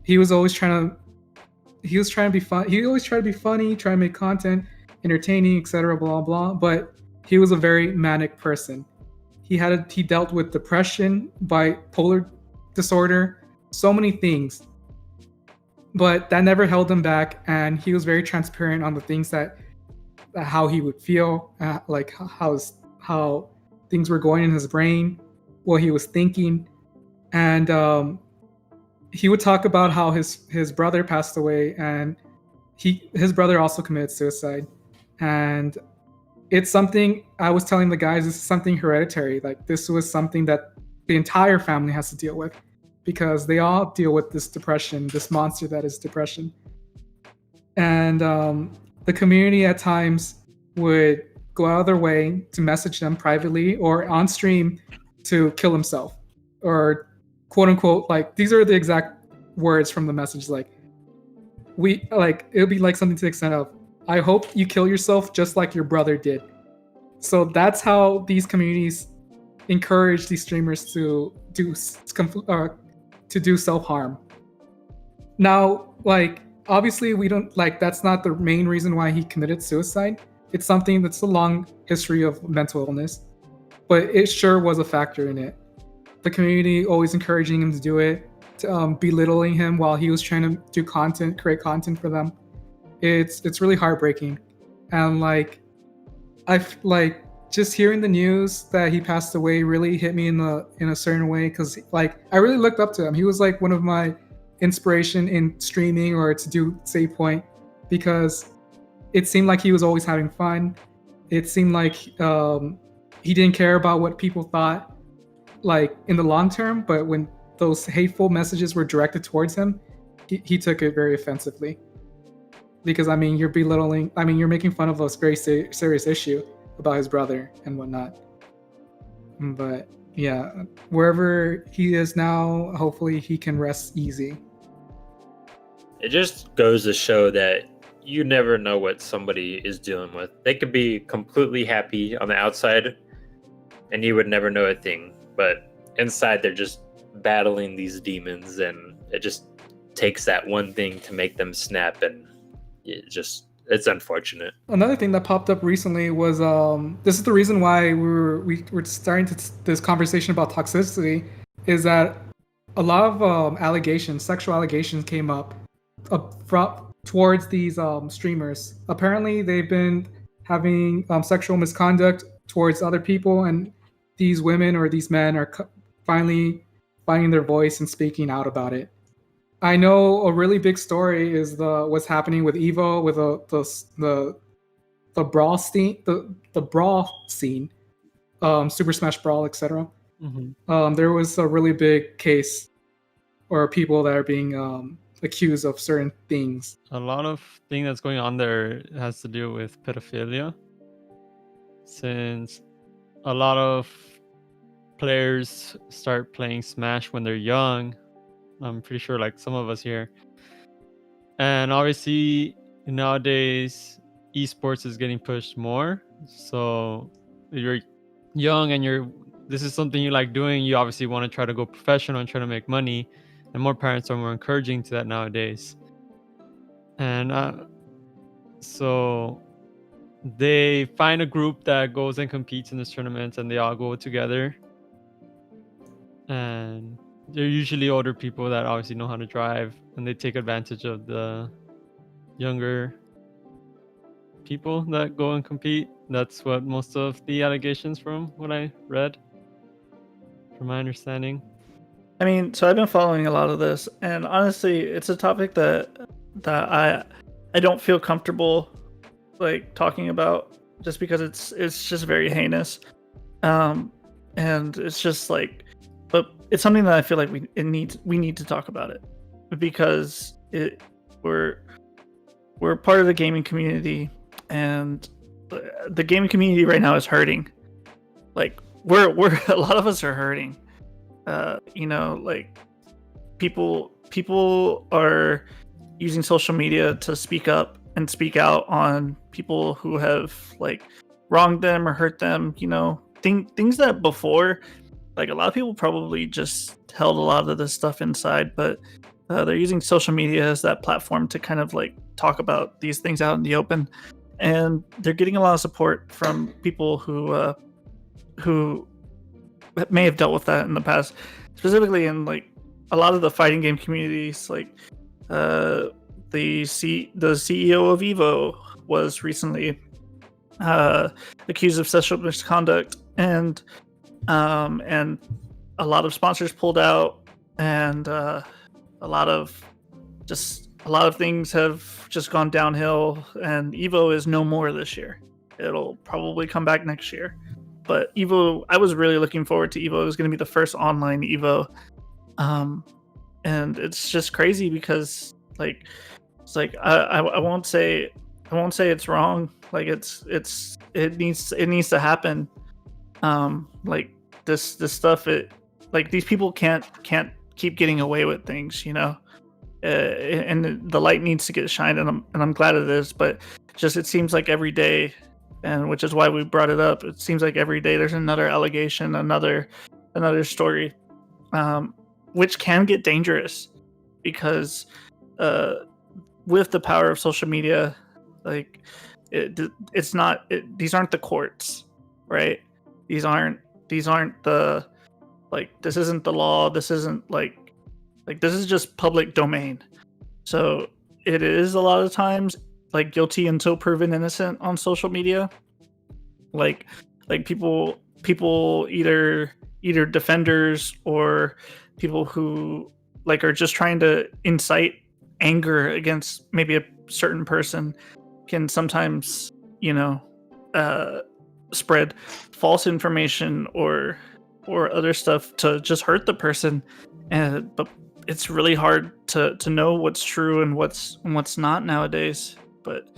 he was always trying to be fun. He always tried to be funny, try to make content, entertaining, etc. Blah blah. But he was a very manic person. He dealt with depression, bipolar disorder, so many things. But that never held him back, and he was very transparent on the things how he would feel, like how things were going in his brain, what he was thinking, and he would talk about how his brother passed away, and his brother also committed suicide, and it's something I was telling the guys. This is something hereditary. Like, this was something that the entire family has to deal with, because they all deal with this depression, this monster that is depression. And the community at times would go out of their way to message them privately or on stream to kill himself, or quote unquote, like, these are the exact words from the message, like, it'll be like something to the extent of, I hope you kill yourself just like your brother did. So that's how these communities encourage these streamers to do self-harm. Now, like, obviously we don't, like, that's not the main reason why he committed suicide. It's something that's a long history of mental illness, but it sure was a factor in it. The community always encouraging him to do it, belittling him while he was trying to create content for them. It's really heartbreaking. And just hearing the news that he passed away really hit me in a certain way, because, like, I really looked up to him. He was like one of my inspiration in streaming or to do SavePoint, because it seemed like he was always having fun. It seemed like he didn't care about what people thought, like in the long term. But when those hateful messages were directed towards him, he took it very offensively. Because I mean, you're belittling. I mean, you're making fun of a very serious issue about his brother and whatnot. But yeah, wherever he is now, hopefully he can rest easy. It just goes to show that you never know what somebody is dealing with. They could be completely happy on the outside, and you would never know a thing. But inside, they're just battling these demons, and it just takes that one thing to make them snap, and it's unfortunate. Another thing that popped up recently was this is the reason why we're starting this conversation about toxicity, is that a lot of sexual allegations came up towards these streamers. Apparently they've been having sexual misconduct towards other people, and these women or these men are finally finding their voice and speaking out about it. I know a really big story is what's happening with Evo, with the brawl scene, the brawl scene, Super Smash Brawl, etc. Mm-hmm. There was a really big case, or people that are being accused of certain things. A lot of thing that's going on there has to do with pedophilia, since a lot of players start playing Smash when they're young. I'm pretty sure like some of us here. And obviously nowadays esports is getting pushed more. So if you're young and this is something you like doing, you obviously want to try to go professional and try to make money. And more parents are more encouraging to that nowadays. And so they find a group that goes and competes in this tournament, and they all go together. And they're usually older people that obviously know how to drive, and they take advantage of the younger people that go and compete. That's what most of the allegations, from what I read, from my understanding. I mean, so I've been following a lot of this, and honestly, it's a topic that I don't feel comfortable like talking about, just because it's just very heinous, and it's just like, but it's something that I feel like we need to talk about it, because we're part of the gaming community, and the gaming community right now is hurting. Like we're a lot of us are hurting. Like people are using social media to speak up and speak out on people who have like wronged them or hurt them. Things that before, like, a lot of people probably just held a lot of this stuff inside, but they're using social media as that platform to kind of like talk about these things out in the open, and they're getting a lot of support from people who may have dealt with that in the past, specifically in like a lot of the fighting game communities. Like the CEO of Evo was recently accused of sexual misconduct, and a lot of sponsors pulled out, and a lot of things have just gone downhill, and Evo is no more this year. It'll probably come back next year. But Evo, I was really looking forward to Evo. It was going to be the first online Evo, and it's just crazy because like it's like I won't say it's wrong. Like it needs to happen. Like this stuff, like these people can't keep getting away with things, and the light needs to get shined, and I'm glad it is. But just it seems like every day, and which is why we brought it up. It seems like every day there's another allegation, another story, which can get dangerous, because with the power of social media, like these aren't the courts, right? These aren't the, like, this isn't the law. This isn't like this is just public domain. So it is a lot of times like guilty until proven innocent on social media. Like people either defenders or people who like are just trying to incite anger against maybe a certain person can sometimes, spread false information or other stuff to just hurt the person, but it's really hard to know what's true and what's not nowadays. But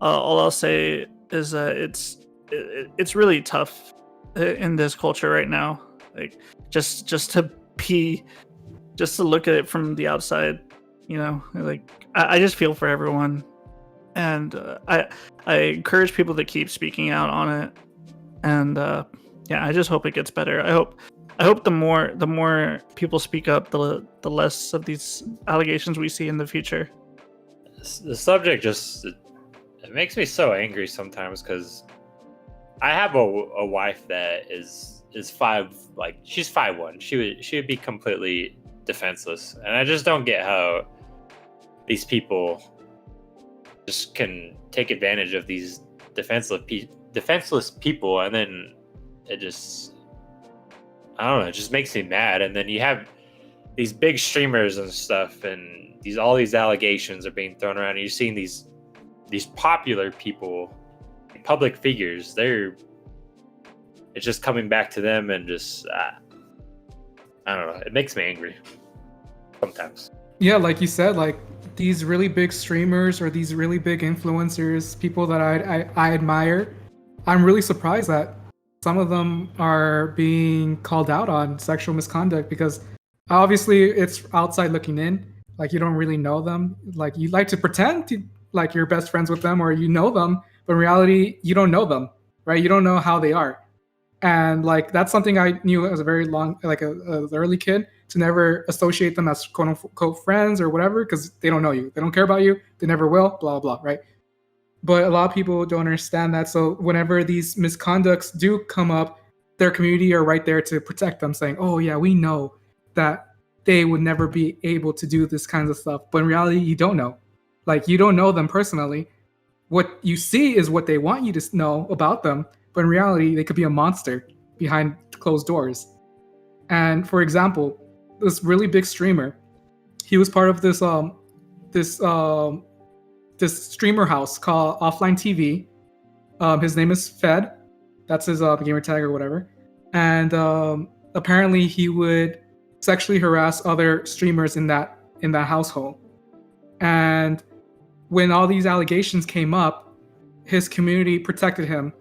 all I'll say is that it's really tough in this culture right now. Like just to look at it from the outside, like I just feel for everyone, and I encourage people to keep speaking out on it, and I just hope it gets better. I hope the more people speak up, the less of these allegations we see in the future. The subject just it makes me so angry sometimes because I have a wife that is she's 5'1". She would be completely defenseless, and I just don't get how these people just can take advantage of these defenseless people, and then it just, I don't know, it just makes me mad. And then you have these big streamers and stuff, and all these allegations are being thrown around, and you're seeing these popular people, public figures, it's just coming back to them, and just I don't know, it makes me angry sometimes. Yeah, like you said, like these really big streamers or these really big influencers, people that I admire, I'm really surprised that some of them are being called out on sexual misconduct, because obviously it's outside looking in. Like you don't really know them. Like you like to pretend like you're best friends with them or you know them, but in reality you don't know them, right? You don't know how they are. And like that's something I knew as a very long, like a early kid, to never associate them as quote unquote friends or whatever, because they don't know you, they don't care about you, they never will, blah blah, right? But a lot of people don't understand that. So whenever these misconducts do come up, their community are right there to protect them, saying, "Oh yeah, we know that they would never be able to do this kinds of stuff." But in reality, you don't know. Like you don't know them personally. What you see is what they want you to know about them. But in reality, they could be a monster behind closed doors. And for example, this really big streamer, he was part of this streamer house called Offline TV. His name is Fed. That's his gamer tag or whatever. And apparently, he would sexually harass other streamers in that household. And when all these allegations came up, his community protected him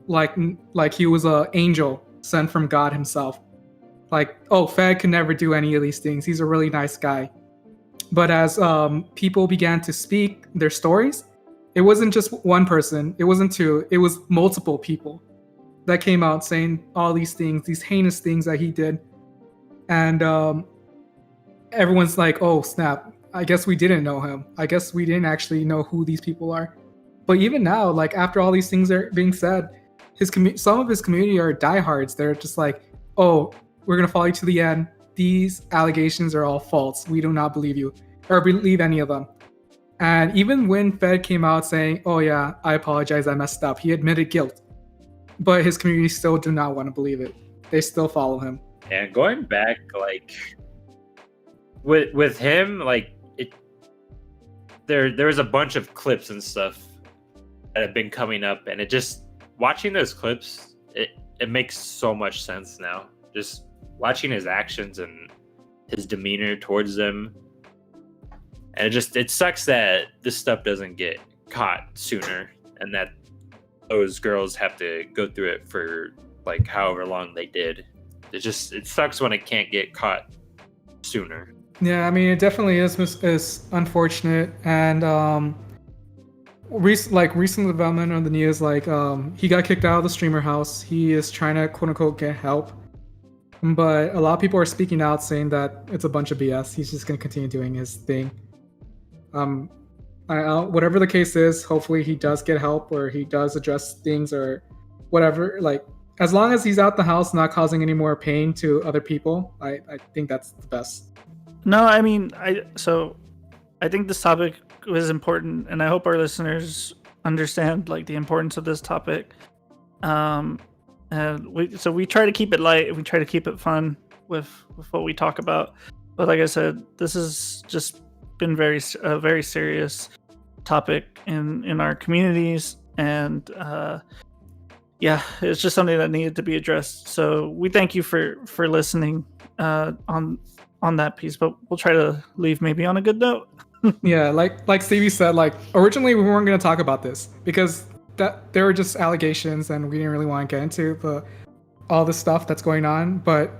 like he was an angel sent from God himself. Like, oh, Fed can never do any of these things. He's a really nice guy. But as people began to speak their stories, it wasn't just one person. It wasn't two. It was multiple people that came out saying all these things, these heinous things that he did. And everyone's like, oh, snap. I guess we didn't know him. I guess we didn't actually know who these people are. But even now, like after all these things are being said, some of his community are diehards. They're just like, oh, we're going to follow you to the end. These allegations are all false. We do not believe you or believe any of them. And even when Fed came out saying, oh yeah, I apologize, I messed up, he admitted guilt. But his community still do not want to believe it. They still follow him. And going back, like with him, like there was a bunch of clips and stuff that have been coming up, and it just, watching those clips, it makes so much sense now. Just watching his actions and his demeanor towards them, and it sucks that this stuff doesn't get caught sooner, and that those girls have to go through it for like however long they did. It sucks when it can't get caught sooner. Yeah, I mean, it definitely is unfortunate. And recent development on the news, like he got kicked out of the streamer house. He is trying to quote unquote get help, but a lot of people are speaking out saying that it's a bunch of BS. He's just going to continue doing his thing. Whatever the case is, hopefully he does get help, or he does address things, or whatever. Like, as long as he's out the house, not causing any more pain to other people, I think that's the best. No, I mean, I think this topic was important, and I hope our listeners understand like the importance of this topic. And we try to keep it light, we try to keep it fun with what we talk about. But like I said, this has just been very serious. topic in our communities, and yeah, it's just something that needed to be addressed. So we thank you for listening on that piece, but we'll try to leave maybe on a good note. Yeah, like Stevie said, like originally we weren't going to talk about this because that there were just allegations and we didn't really want to get into all the stuff that's going on, but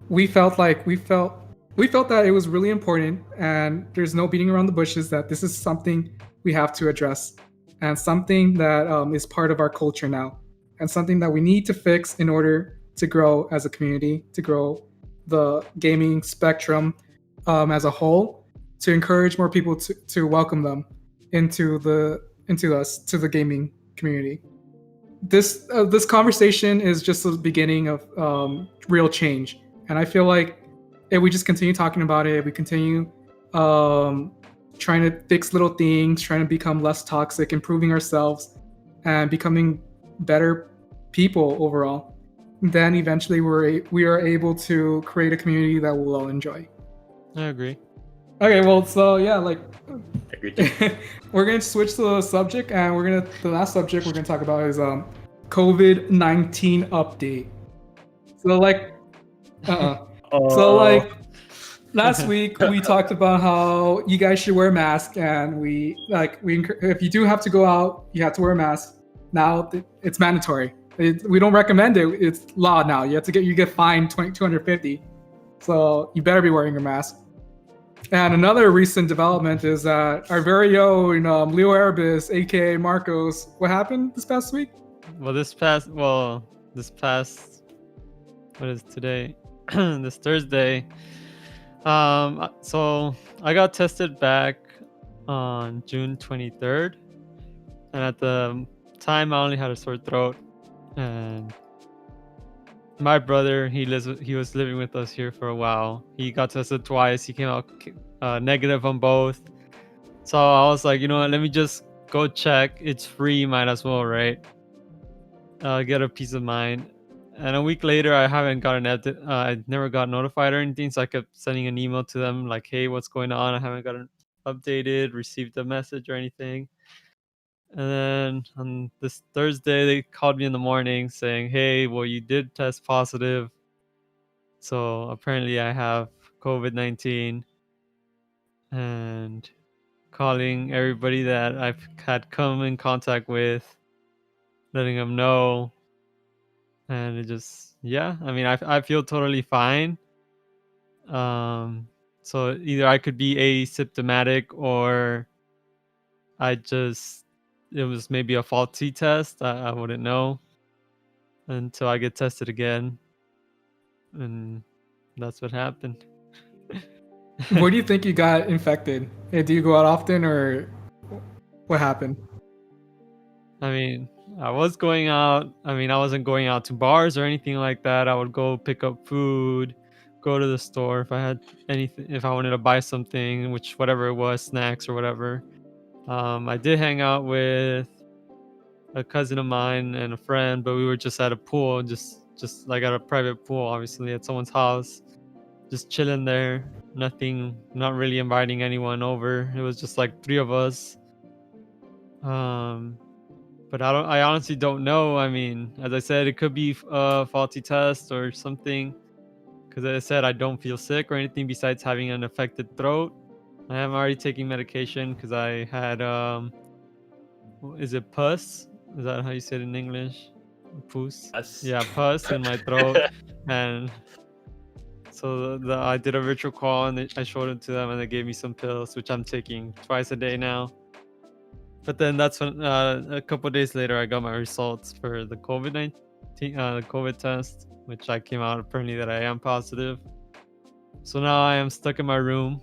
we felt that it was really important, and there's no beating around the bushes that this is something we have to address, and something that is part of our culture now, and something that we need to fix in order to grow as a community, to grow the gaming spectrum as a whole, to encourage more people to welcome them into the gaming community. This conversation is just the beginning of real change, and I feel like if we just continue talking about it, we continue trying to fix little things, trying to become less toxic, improving ourselves, and becoming better people overall, then eventually we are able to create a community that we'll all enjoy. I agree. Okay, well, so yeah, like Agreed. we're gonna switch to the subject, and the last subject we're gonna talk about is COVID-19 update. So like, so like last week we talked about how you guys should wear a mask, and if you do have to go out, you have to wear a mask. Now it's mandatory. We don't recommend it. It's law now. You get fined $250. So you better be wearing a mask. And another recent development is that our very own LeoErebus, aka Marcos, what happened this past week? This past what is today? This Thursday. So I got tested back on June 23rd, and at the time I only had a sore throat, and my brother, he was living with us here for a while. He got tested twice. He came out negative on both. So I was like, you know what? Let me just go check. It's free. Might as well, right? Get a peace of mind. And a week later, I haven't gotten I never got notified or anything. So I kept sending an email to them like, hey, what's going on? I haven't gotten updated, received a message or anything. And then on this Thursday, they called me in the morning saying, hey, well, you did test positive. So apparently I have COVID-19, and calling everybody that I've had come in contact with, letting them know. And it just, yeah, I mean, I feel totally fine. So either I could be asymptomatic, or it was maybe a faulty test. I wouldn't know until I get tested again. And that's what happened. Where do you think you got infected? Do you go out often, or what happened? I mean, I was going out. I mean, I wasn't going out to bars or anything like that. I would go pick up food, go to the store if I had anything, if I wanted to buy something, whatever it was, snacks or whatever. I did hang out with a cousin of mine and a friend, but we were just at a pool, just like at a private pool, obviously at someone's house, just chilling there. Not really inviting anyone over. It was just like 3 of us. But I honestly don't know. I mean, as I said, it could be a faulty test or something, because as I said, I don't feel sick or anything besides having an affected throat. I am already taking medication because I had is it pus? Is that how you say it in English? Pus? Pus. Yeah, pus in my throat. And so I did a virtual call, and I showed it to them, and they gave me some pills, which I'm taking twice a day now. But then that's when a couple of days later, I got my results for the COVID-19, the COVID test, which I came out apparently that I am positive. So now I am stuck in my room,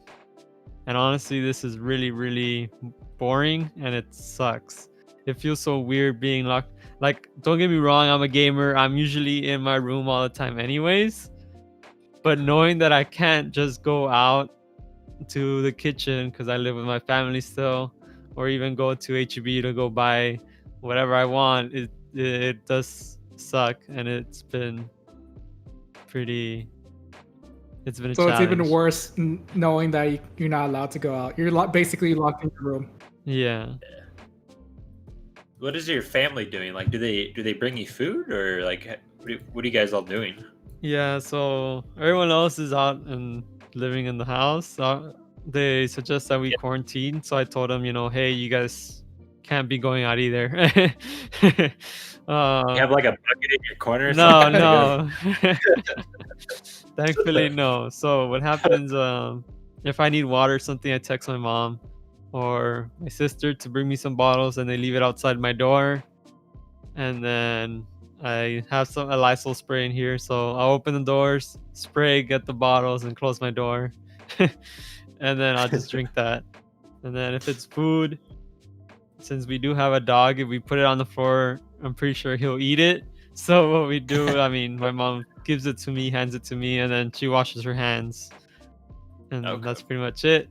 and honestly, this is really, really boring, and it sucks. It feels so weird being locked. Like, don't get me wrong, I'm a gamer. I'm usually in my room all the time anyways. But knowing that I can't just go out to the kitchen because I live with my family still, or even go to HEB to go buy whatever I want, it does suck, and it's been a challenge. It's even worse knowing that you're not allowed to go out. You're basically locked in your room. Yeah. What is your family doing? Like, do they bring you food, or like, what are you guys all doing? Yeah, so everyone else is out and living in the house. They suggest that we quarantine, so I told them, hey, you guys can't be going out either. You have like a bucket in your corner or No, something? no. Thankfully, no. So what happens, if I need water or something, I text my mom or my sister to bring me some bottles, and they leave it outside my door. And then I have a Lysol spray in here, so I'll open the doors, spray, get the bottles, and close my door. And then I'll just drink that. And then if it's food, since we do have a dog, if we put it on the floor, I'm pretty sure he'll eat it. So what we do, I mean, my mom gives it to me, hands it to me, and then she washes her hands. And that's pretty much it.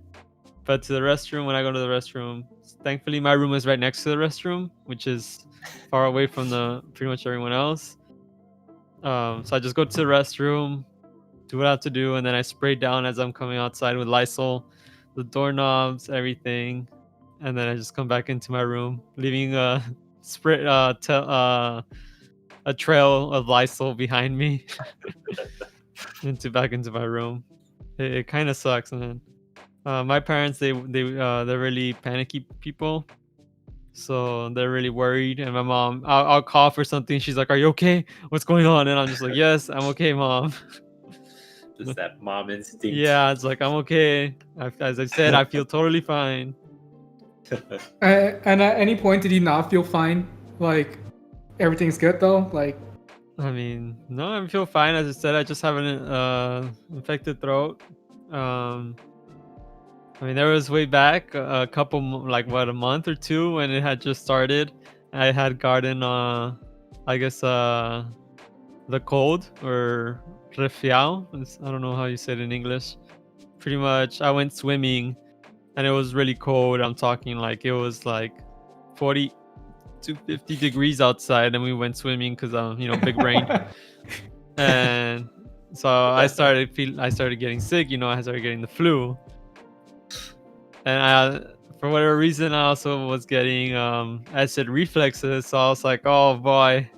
But to the restroom, when I go to the restroom, thankfully my room is right next to the restroom, which is far away from pretty much everyone else. So I just go to the restroom, do what I have to do, and then I spray down as I'm coming outside with Lysol, the doorknobs, everything, and then I just come back into my room, leaving a trail of Lysol behind me back into my room. It kind of sucks, man. My parents, they're really panicky people, so they're really worried. And my mom, I'll cough or something, she's like, "Are you okay? What's going on?" And I'm just like, "Yes, I'm okay, mom." Just that mom instinct. Yeah, it's like, I'm okay. As I said, I feel totally fine. And at any point, did you not feel fine? Like, everything's good though? Like, I mean, no, I feel fine. As I said, I just have an infected throat. I mean, there was way back a couple, a month or two when it had just started. I had gotten, I guess, the cold or resfriado. I don't know how you say it in English. Pretty much, I went swimming, and it was really cold. I'm talking like it was like 40 to 50 degrees outside, and we went swimming because big brain. And so I started getting sick. I started getting the flu. And for whatever reason, I also was getting acid reflexes. So I was like, oh boy,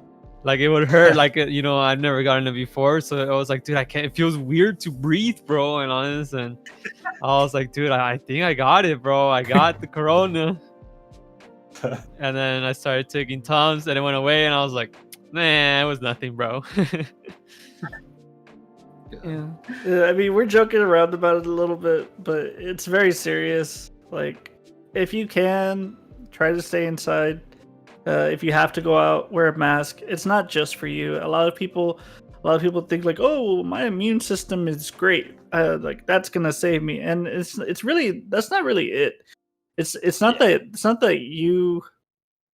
like it would hurt. Like I've never gotten it before. So I was like, dude, I can't. It feels weird to breathe, bro. And honest, and I was like, dude, I think I got it, bro. I got the corona. And then I started taking Tums, and it went away. And I was like, man, it was nothing, bro. Yeah, I mean, we're joking around about it a little bit, but it's very serious. Like, if you can, try to stay inside. If you have to go out, wear a mask. It's not just for you. A lot of people think like, oh, my immune system is great. Like that's gonna save me, and it's really, that's not really it. It's not that you,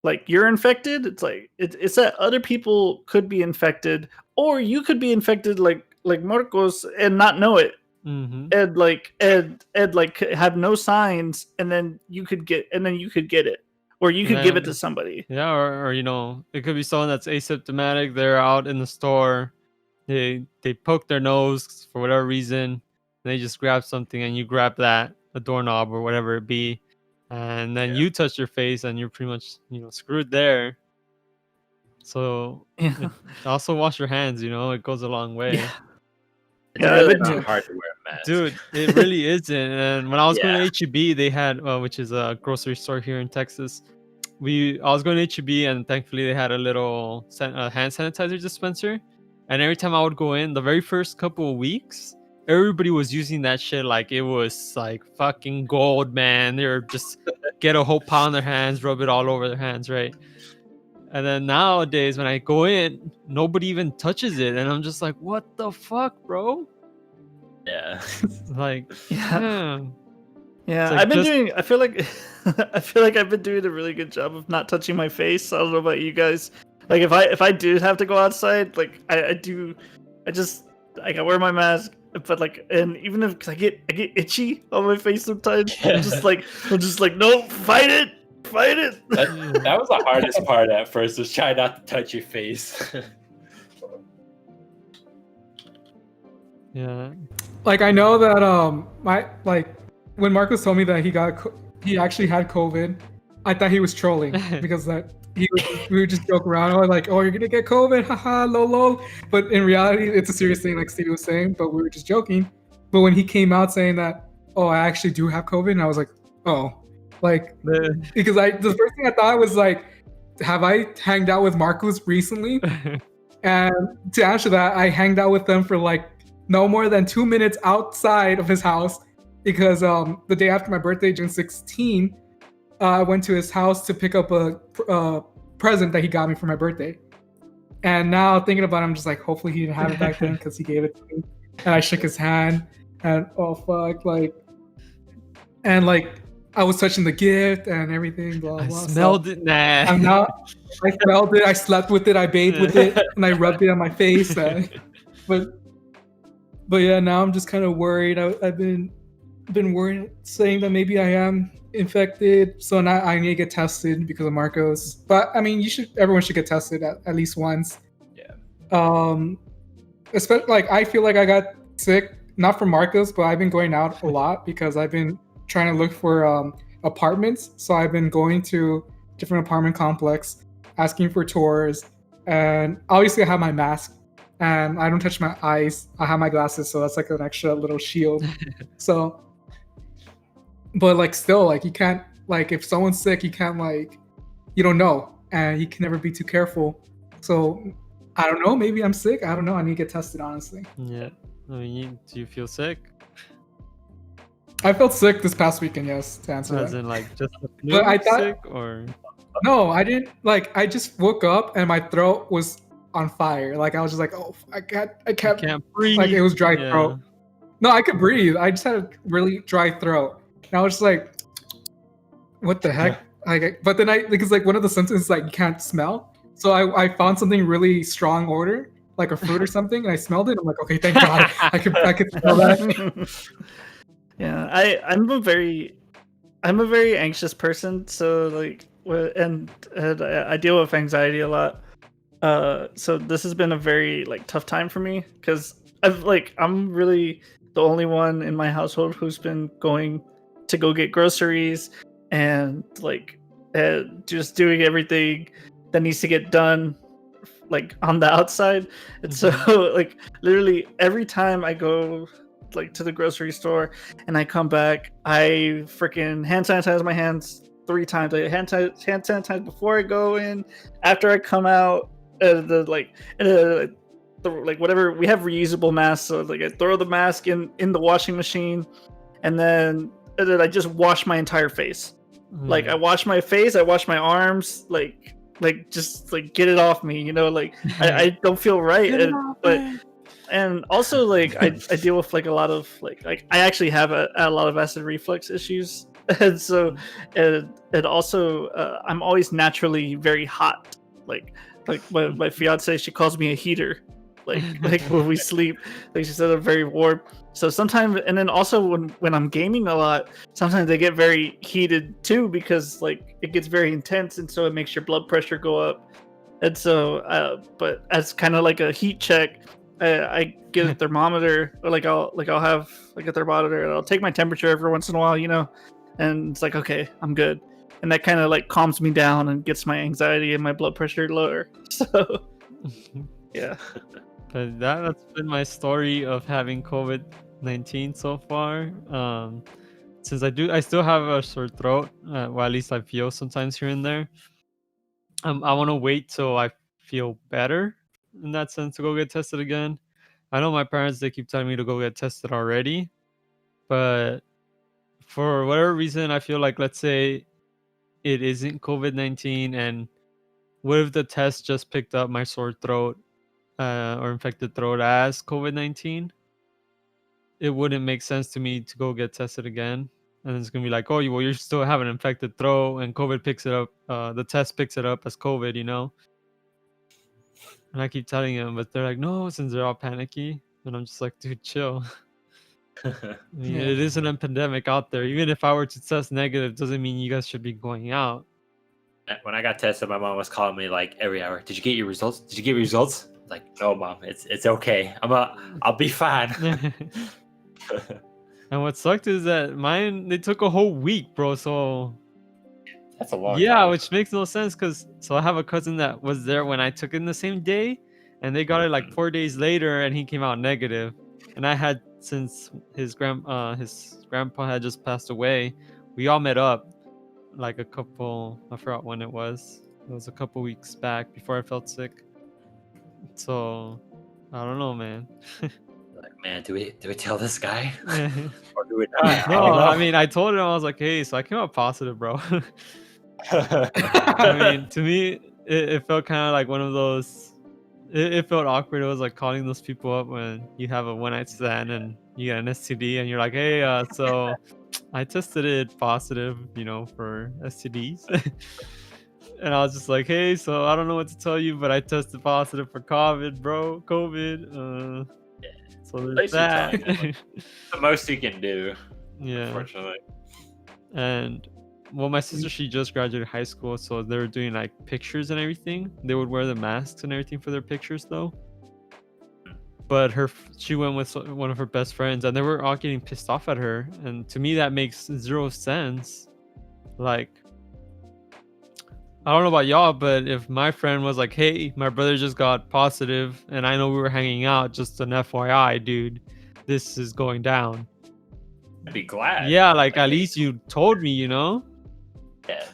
like, you're infected. It's like it's that other people could be infected, or you could be infected, like Marcos, and not know it. Mm-hmm. And like have no signs, and then you could get it, or you could give it to somebody. Yeah, or it could be someone that's asymptomatic. They're out in the store, they poke their nose for whatever reason, and they just grab something, and you grab that, a doorknob or whatever it be, and then you touch your face, and you're pretty much screwed there. So also wash your hands. It goes a long way. Yeah. It's really not hard to wear a mask. Dude, it really isn't. And when I was going to HEB, they had, which is a grocery store here in Texas. I was going to HEB, and thankfully they had a little hand sanitizer dispenser. And every time I would go in, the very first couple of weeks, everybody was using that shit like it was like fucking gold, man. They were just get a whole pound on their hands, rub it all over their hands, right? And then nowadays, when I go in, nobody even touches it, and I'm just like, "What the fuck, bro?" Yeah. Like, yeah. Like I've been doing. I feel like I've been doing a really good job of not touching my face. I don't know about you guys. Like, if I do have to go outside, like I do, I wear my mask. But like, and even if, cause I get itchy on my face sometimes, I'm just like, no, fight it. That was the hardest part at first, was trying not to touch your face. Yeah. Like, I know that when Marcus told me that he actually had COVID, I thought he was trolling because we would just joke around. Oh, like, oh, you're gonna get COVID, haha, lol. But in reality, it's a serious thing, like Stevie was saying. But we were just joking. But when he came out saying that, oh, I actually do have COVID, and I was like, oh, like, because the first thing I thought was like, have I hanged out with Marcus recently? And to answer that, I hanged out with them for like no more than 2 minutes outside of his house because the day after my birthday, June 16, I went to his house to pick up a present that he got me for my birthday. And now thinking about it, I'm just like, hopefully he didn't have it back then because he gave it to me. And I shook his hand and oh fuck, like, and like I was touching the gift and everything, blah blah. I smelled it, nah. I smelled it, I slept with it, I bathed with it, and I rubbed it on my face. But yeah, now I'm just kind of worried. I've been worried, saying that maybe I am infected, so now I need to get tested because of Marcos. But I mean, everyone should get tested at least once. Yeah. Especially like I feel like I got sick not from Marcos, but I've been going out a lot because I've been trying to look for apartments. So I've been going to different apartment complex, asking for tours, and obviously I have my mask and I don't touch my eyes. I have my glasses, so that's like an extra little shield. So, but like still, like you can't, like if someone's sick, you can't, like, you don't know, and you can never be too careful. So I don't know, maybe I'm sick. I don't know. I need to get tested, honestly. Yeah. I mean, do you feel sick? I felt sick this past weekend, yes, to answer As that. in, like, just the flu But I thought, sick, or no, I didn't. Like, I just woke up and my throat was on fire. Like, I was just like, oh, I can't breathe. Like, it was dry Yeah. throat. No, I could breathe. I just had a really dry throat. And I was just like, what the heck? But then because like one of the symptoms is like you can't smell. So I found something really strong odor, like a fruit or something, and I smelled it. I'm like, okay, thank God, I could smell that. Yeah, I'm a very anxious person, so like, and I deal with anxiety a lot. So this has been a very like tough time for me because I'm really the only one in my household who's been going to go get groceries and like just doing everything that needs to get done like on the outside. And so like literally every time I go like to the grocery store and I come back, I freaking hand sanitize my hands 3 times. I hand sanitize before I go in, after I come out. Whatever, we have reusable masks, so like I throw the mask in the washing machine, and then I just wash my entire face. Like I wash my face, I wash my arms, like just like get it off me, you know, like I don't feel right. And also like I deal with like a lot of like I actually have a lot of acid reflux issues, and so and also I'm always naturally very hot. Like my fiance, she calls me a heater. Like when we sleep, like she said, I'm very warm. So sometimes, and then also when I'm gaming a lot, sometimes I get very heated too because like it gets very intense, and so it makes your blood pressure go up. And so, but as kind of like a heat check, I get a thermometer, or like I'll have like a thermometer, and I'll take my temperature every once in a while, you know, and it's like, okay, I'm good, and that kind of like calms me down and gets my anxiety and my blood pressure lower. So yeah. But that's been my story of having COVID-19 so far. Since I still have a sore throat. Well, at least I feel sometimes here and there. I want to wait till I feel better in that sense to go get tested again. I know my parents, they keep telling me to go get tested already, but for whatever reason, I feel like, let's say it isn't COVID-19, and what if the test just picked up my sore throat or infected throat as COVID-19? It wouldn't make sense to me to go get tested again. And it's gonna be like, oh, well, you still have an infected throat, and COVID picks it up. The test picks it up as COVID, you know. And I keep telling them, but they're like, no, since they're all panicky. And I'm just like, dude, chill. I mean, it is an epidemic out there. Even if I were to test negative, doesn't mean you guys should be going out. When I got tested, my mom was calling me like every hour. Did you get your results? Did you get your results? Like, no, Mom, it's okay. I'll be fine. And what sucked is that mine, they took a whole week, bro. So That's a long Yeah, time. which makes no sense because so I have a cousin that was there when I took it in the same day, and they got it like 4 days later, and he came out negative. And I had since his grandpa had just passed away, we all met up like a couple. I forgot when it was. It was a couple weeks back before I felt sick. So I don't know, man. Like, man, do we tell this guy No, or do we not? I don't know. I mean, I told him I was like, hey, so I came out positive, bro. I mean, to me, it felt kind of like one of those. It felt awkward. It was like calling those people up when you have a one-night stand and you get an STD, and you're like, "Hey, so I tested it positive, for STDs." And I was just like, "Hey, so I don't know what to tell you, but I tested positive for COVID, bro. COVID. So there's least you're that." telling them. The most you can do, Yeah. unfortunately. And well, my sister, she just graduated high school, so they were doing like pictures and everything. They would wear the masks and everything for their pictures, though. But she went with one of her best friends, and they were all getting pissed off at her. And to me, that makes zero sense. Like, I don't know about y'all, but if my friend was like, "Hey, my brother just got positive, and I know we were hanging out, just an FYI, dude, this is going down." I'd be glad. Yeah, like at least you told me, Yeah.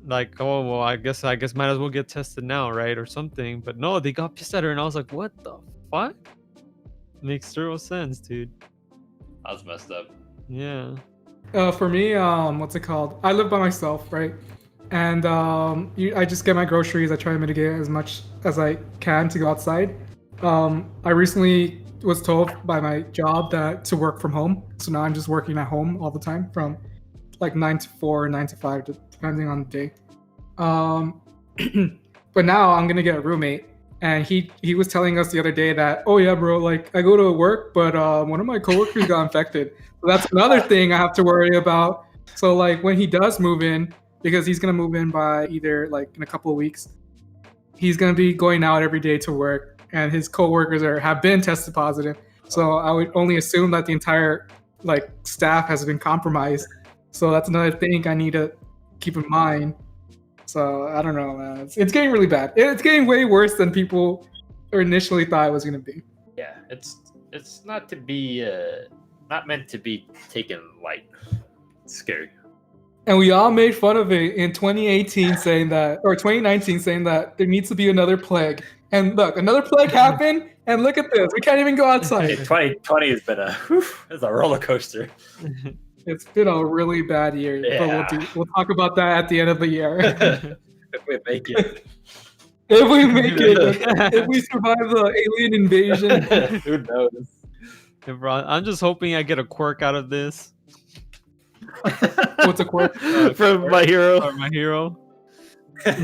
Like, oh well, I guess might as well get tested now, right, or something. But no, they got pissed at her, and I was like, what the fuck? Makes zero sense, dude. I was messed up. Yeah. For me, what's it called? I live by myself, right? And I just get my groceries. I try to mitigate as much as I can to go outside. I recently was told by my job to work from home, so now I'm just working at home all the time from like 9 to 4, 9 to 5, depending on the day. But now I'm gonna get a roommate, and he was telling us the other day that, oh yeah, bro, like I go to work, but one of my coworkers got infected. So that's another thing I have to worry about. So like when he does move in, because he's gonna move in by either like in a couple of weeks, he's gonna be going out every day to work, and his coworkers have been tested positive. So I would only assume that the entire like staff has been compromised. So that's another thing I need to keep in mind. So I don't know, man. It's getting really bad. It's getting way worse than people initially thought it was gonna be. Yeah, it's not to be not meant to be taken light. It's scary. And we all made fun of it in 2018 saying that, or 2019 saying that there needs to be another plague. And look, another plague happened, and look at this. We can't even go Hey, outside. 2020 has been it's a roller coaster. It's been a really bad year, Yeah. but we'll talk about that at the end of the year. If we make it. If we make it, if we survive the alien invasion. Who knows? Hey, bro, I'm just hoping I get a quirk out of this. What's a quirk? From My Hero. Or my hero. You're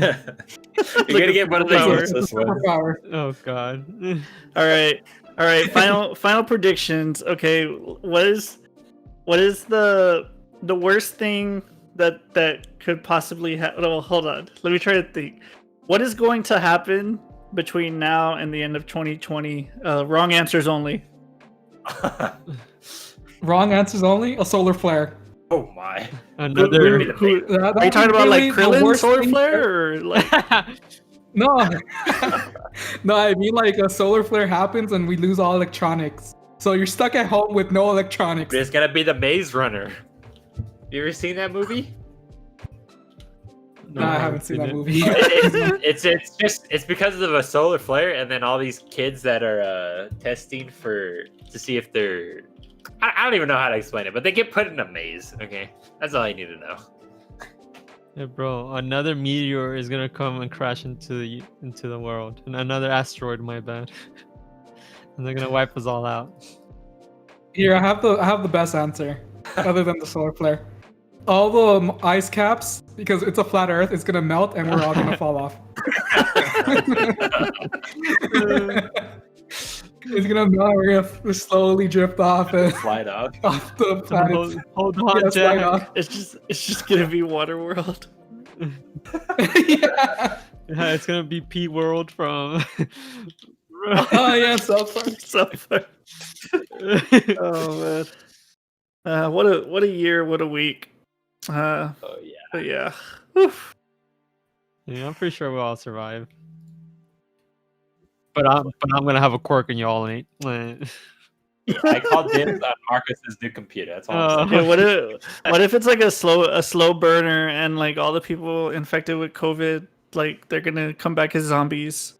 gonna get one of those useless ones. Superpower. Oh god. All right. Final predictions. Okay, what is the worst thing that could possibly happen? Well, hold on. Let me try to think. What is going to happen between now and the end of 2020? Wrong answers only. Wrong answers only. A solar flare. Oh my. Another. Are you talking about like Krillin solar flare or like? No. No, I mean like a solar flare happens and we lose all electronics. So you're stuck at home with no electronics. It's gonna be the Maze Runner. You ever seen that movie? No, I haven't seen that movie. It's because of a solar flare, and then all these kids that are testing to see if they're. I don't even know how to explain it, but they get put in a maze. Okay, that's all I need to know. Yeah, bro. Another meteor is gonna come and crash into the world, and another asteroid. My bad. And they're gonna wipe us all out. Here, I have the best answer, other than the solar flare. All the ice caps, because it's a flat Earth, it's gonna melt and we're all gonna fall off. It's gonna melt. We're gonna slowly drift off and Slide off. off the planet. Hold on, Yeah, slide Jack. off. It's just gonna be Waterworld. Yeah. Yeah, it's gonna be P World from. Oh yeah, South Park. Oh man. What a year, what a week. Oh yeah. But yeah. Oof. Yeah, I'm pretty sure we'll all survive. But I'm gonna have a quirk and y'all ain't. I called dibs on Marcus's new computer. That's all I'm saying. Yeah, what if it's like a slow burner and like all the people infected with COVID, like they're gonna come back as zombies?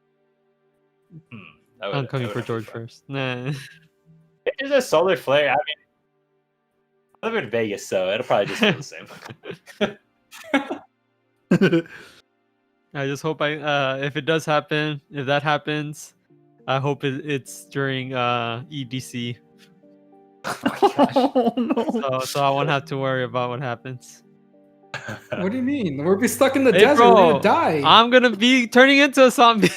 I'm coming for George first. Nah. If there's a solar flare, I mean, I live in Vegas, so it'll probably just feel the same. I just hope if it does happen, if that happens, I hope it's during EDC. Oh no! So I won't have to worry about what happens. What do you mean? We'll be stuck in the Hey, desert. bro, We're gonna die. I'm gonna be turning into a zombie.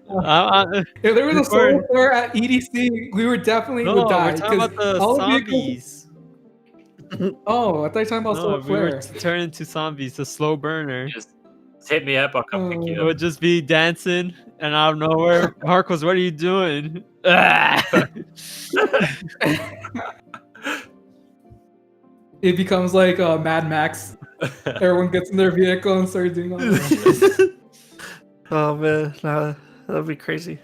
If there was a solar flare at EDC, we would definitely would die. We're talking about the all zombies. Oh, I thought you were talking about solar We were flare. turning into zombies, a slow burner. Just hit me up. I'll come pick It you up. would just be dancing, and out of nowhere, Marcos, what are you doing? It becomes like Mad Max. Everyone gets in their vehicle and starts doing all that. Oh man, that'd be crazy.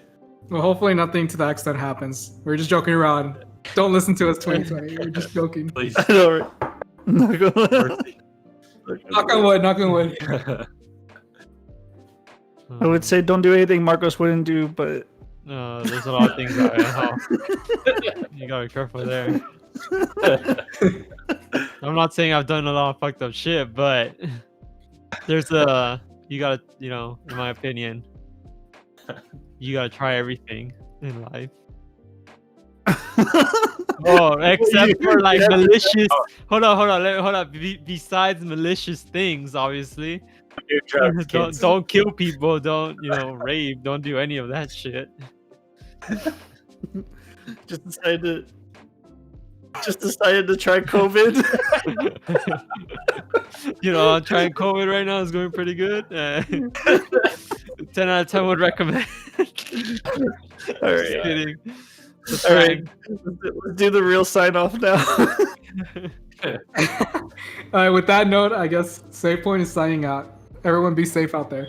Well, hopefully nothing to that extent happens. We're just joking around. Don't listen to us 2020. We're just joking. Please. I know. Right? Knock on wood, knock on wood. I would say don't do anything Marcos wouldn't do, but there's a lot of things that you gotta be careful there. I'm not saying I've done a lot of fucked up shit, but there's you gotta, in my opinion, you gotta try everything in life. Oh, except for like malicious. Hold on. Besides malicious things, obviously. Don't kill people. Don't rape. Don't do any of that shit. Just decided to try COVID. I'm trying COVID right now. It's going pretty good. 10 out of 10 would recommend. All right. Just kidding. All right. Let's do the real sign off now. All right, with that note, I guess SavePoint is signing out. Everyone be safe out there.